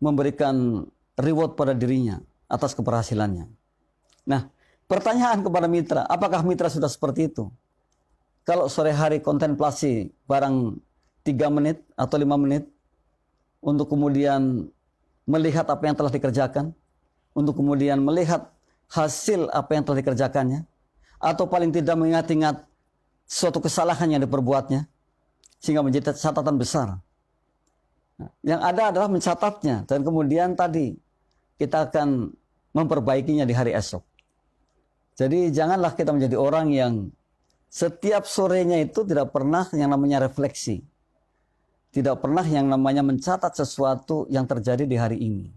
memberikan reward pada dirinya atas keberhasilannya. Nah, pertanyaan kepada mitra, apakah mitra sudah seperti itu? Kalau sore hari kontemplasi barang 3 menit atau 5 menit untuk kemudian melihat apa yang telah dikerjakan, untuk kemudian melihat hasil apa yang telah dikerjakannya, atau paling tidak mengingat-ingat suatu kesalahan yang diperbuatnya, sehingga menjadi catatan besar. Nah, yang ada adalah mencatatnya, dan kemudian tadi kita akan memperbaikinya di hari esok. Jadi janganlah kita menjadi orang yang setiap sorenya itu tidak pernah yang namanya refleksi. Tidak pernah yang namanya mencatat sesuatu yang terjadi di hari ini.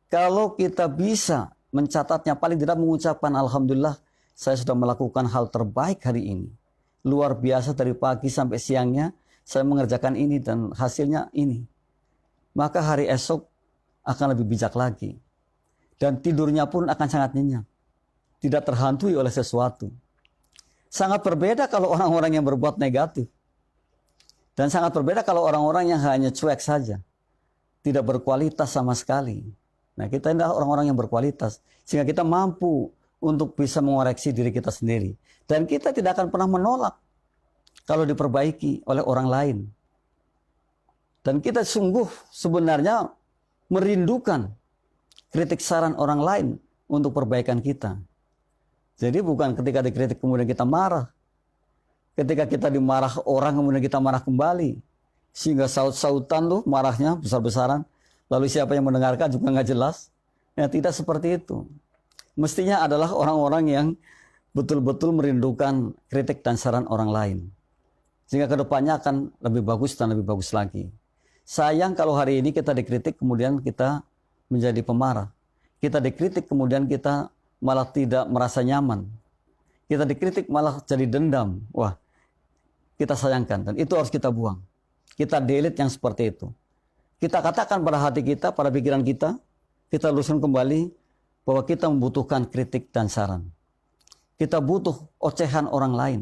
Kalau kita bisa mencatatnya, paling tidak mengucapkan alhamdulillah saya sudah melakukan hal terbaik hari ini. Luar biasa dari pagi sampai siangnya saya mengerjakan ini dan hasilnya ini. Maka hari esok akan lebih bijak lagi. Dan tidurnya pun akan sangat nyenyak. Tidak terhantui oleh sesuatu. Sangat berbeda kalau orang-orang yang berbuat negatif. Dan sangat berbeda kalau orang-orang yang hanya cuek saja. Tidak berkualitas sama sekali. Nah, kita adalah orang-orang yang berkualitas. Sehingga kita mampu untuk bisa mengoreksi diri kita sendiri. Dan kita tidak akan pernah menolak kalau diperbaiki oleh orang lain. Dan kita sungguh sebenarnya merindukan kritik saran orang lain untuk perbaikan kita. Jadi bukan ketika dikritik kemudian kita marah. Ketika kita dimarah orang kemudian kita marah kembali. Sehingga saut-sautan tuh marahnya besar-besaran. Lalu siapa yang mendengarkan juga nggak jelas. Ya, tidak seperti itu. Mestinya adalah orang-orang yang betul-betul merindukan kritik dan saran orang lain. Sehingga kedepannya akan lebih bagus dan lebih bagus lagi. Sayang kalau hari ini kita dikritik kemudian kita menjadi pemarah. Kita dikritik kemudian kita malah tidak merasa nyaman. Kita dikritik malah jadi dendam. Wah, kita sayangkan dan itu harus kita buang. Kita delete yang seperti itu. Kita katakan pada hati kita, pada pikiran kita luruskan kembali bahwa kita membutuhkan kritik dan saran. Kita butuh ocehan orang lain.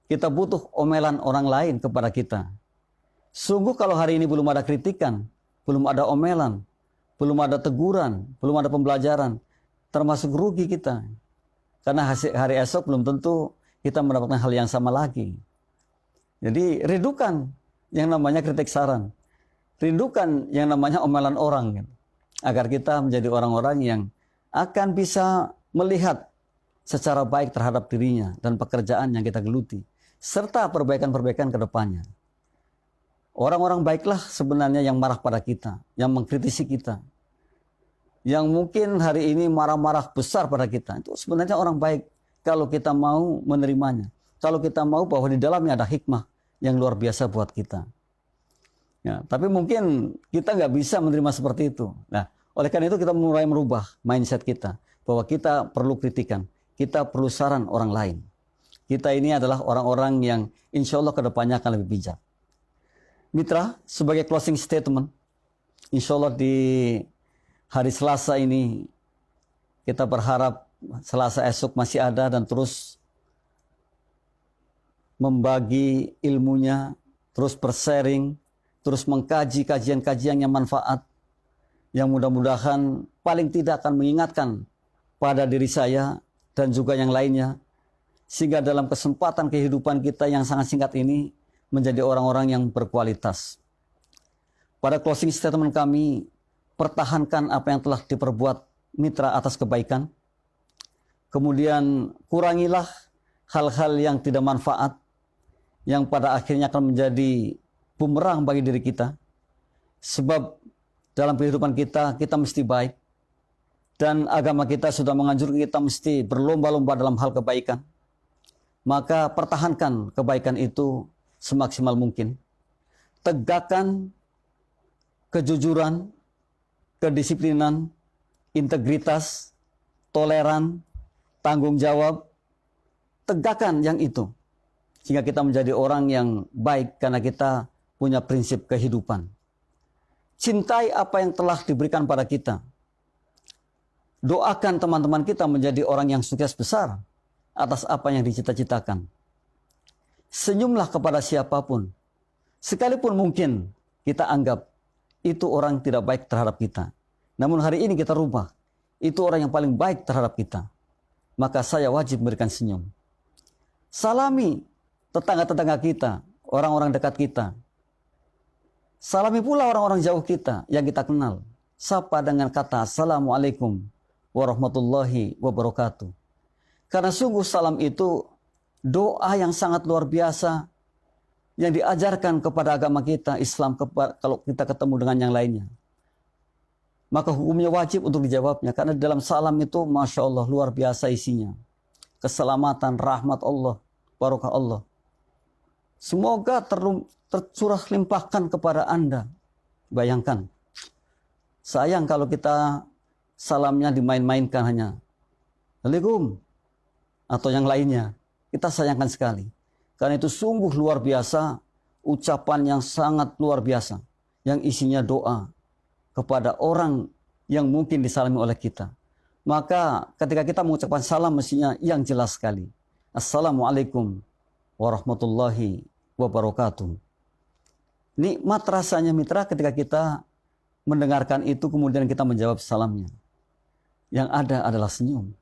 Kita butuh omelan orang lain kepada kita. Sungguh kalau hari ini belum ada kritikan, belum ada omelan, belum ada teguran, belum ada pembelajaran, termasuk rugi kita. Karena hari esok belum tentu kita mendapatkan hal yang sama lagi. Jadi rindukan yang namanya kritik saran. Rindukan yang namanya omelan orang. Agar kita menjadi orang-orang yang akan bisa melihat secara baik terhadap dirinya dan pekerjaan yang kita geluti. Serta perbaikan-perbaikan ke depannya. Orang-orang baiklah sebenarnya yang marah pada kita, yang mengkritisi kita. Yang mungkin hari ini marah-marah besar pada kita. Itu sebenarnya orang baik kalau kita mau menerimanya. Kalau kita mau bahwa di dalamnya ada hikmah yang luar biasa buat kita. Ya, tapi mungkin kita nggak bisa menerima seperti itu. Nah, Oleh karena itu kita mulai merubah mindset kita bahwa kita perlu kritikan, kita perlu saran orang lain. Kita ini adalah orang-orang yang insya Allah kedepannya akan lebih bijak. Mitra, sebagai closing statement, insya Allah di hari Selasa ini kita berharap Selasa esok masih ada dan terus membagi ilmunya, terus bersharing, terus mengkaji kajian-kajian yang manfaat, yang mudah-mudahan paling tidak akan mengingatkan pada diri saya dan juga yang lainnya, sehingga dalam kesempatan kehidupan kita yang sangat singkat ini menjadi orang-orang yang berkualitas. Pada closing statement kami, pertahankan apa yang telah diperbuat mitra atas kebaikan. Kemudian kurangilah hal-hal yang tidak manfaat, yang pada akhirnya akan menjadi bumerang bagi diri kita. Sebab dalam kehidupan kita, kita mesti baik. Dan agama kita sudah menganjurkan kita mesti berlomba-lomba dalam hal kebaikan. Maka pertahankan kebaikan itu semaksimal mungkin. Tegakkan kejujuran, kedisiplinan, integritas, toleran, tanggung jawab. Tegakkan yang itu. Sehingga kita menjadi orang yang baik karena kita punya prinsip kehidupan. Cintai apa yang telah diberikan pada kita. Doakan teman-teman kita menjadi orang yang sukses besar atas apa yang dicita-citakan. Senyumlah kepada siapapun. Sekalipun mungkin kita anggap itu orang tidak baik terhadap kita. Namun hari ini kita rubah. Itu orang yang paling baik terhadap kita. Maka saya wajib memberikan senyum. Salami tetangga-tetangga kita, orang-orang dekat kita. Salami pula orang-orang jauh kita yang kita kenal. Sapa dengan kata Assalamualaikum warahmatullahi wabarakatuh. Karena sungguh salam itu doa yang sangat luar biasa yang diajarkan kepada agama kita, Islam, kalau kita ketemu dengan yang lainnya. Maka hukumnya wajib untuk dijawabnya. Karena dalam salam itu Masya Allah luar biasa isinya. Keselamatan, rahmat Allah, barokah Allah. Semoga tercurah limpahkan kepada Anda. Bayangkan. Sayang kalau kita salamnya dimain-mainkan hanya. Assalamualaikum. Atau yang lainnya. Kita sayangkan sekali. Karena itu sungguh luar biasa. Ucapan yang sangat luar biasa. Yang isinya doa. Kepada orang yang mungkin disalami oleh kita. Maka ketika kita mengucapkan salam mestinya yang jelas sekali. Assalamualaikum warahmatullahi wabarakatuh. Nikmat rasanya mitra ketika kita mendengarkan itu kemudian kita menjawab salamnya. Yang ada adalah senyum.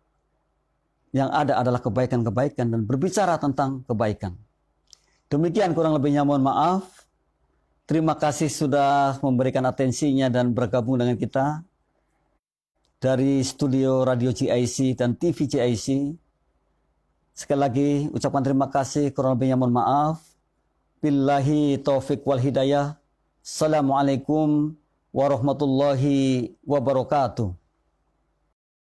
Yang ada adalah kebaikan-kebaikan dan berbicara tentang kebaikan. Demikian kurang lebihnya mohon maaf. Terima kasih sudah memberikan atensinya dan bergabung dengan kita dari studio Radio GIC dan TV GIC. Sekali lagi ucapan terima kasih, kurang lebihnya mohon maaf. Billahi taufik wal hidayah. Assalamualaikum warahmatullahi wabarakatuh.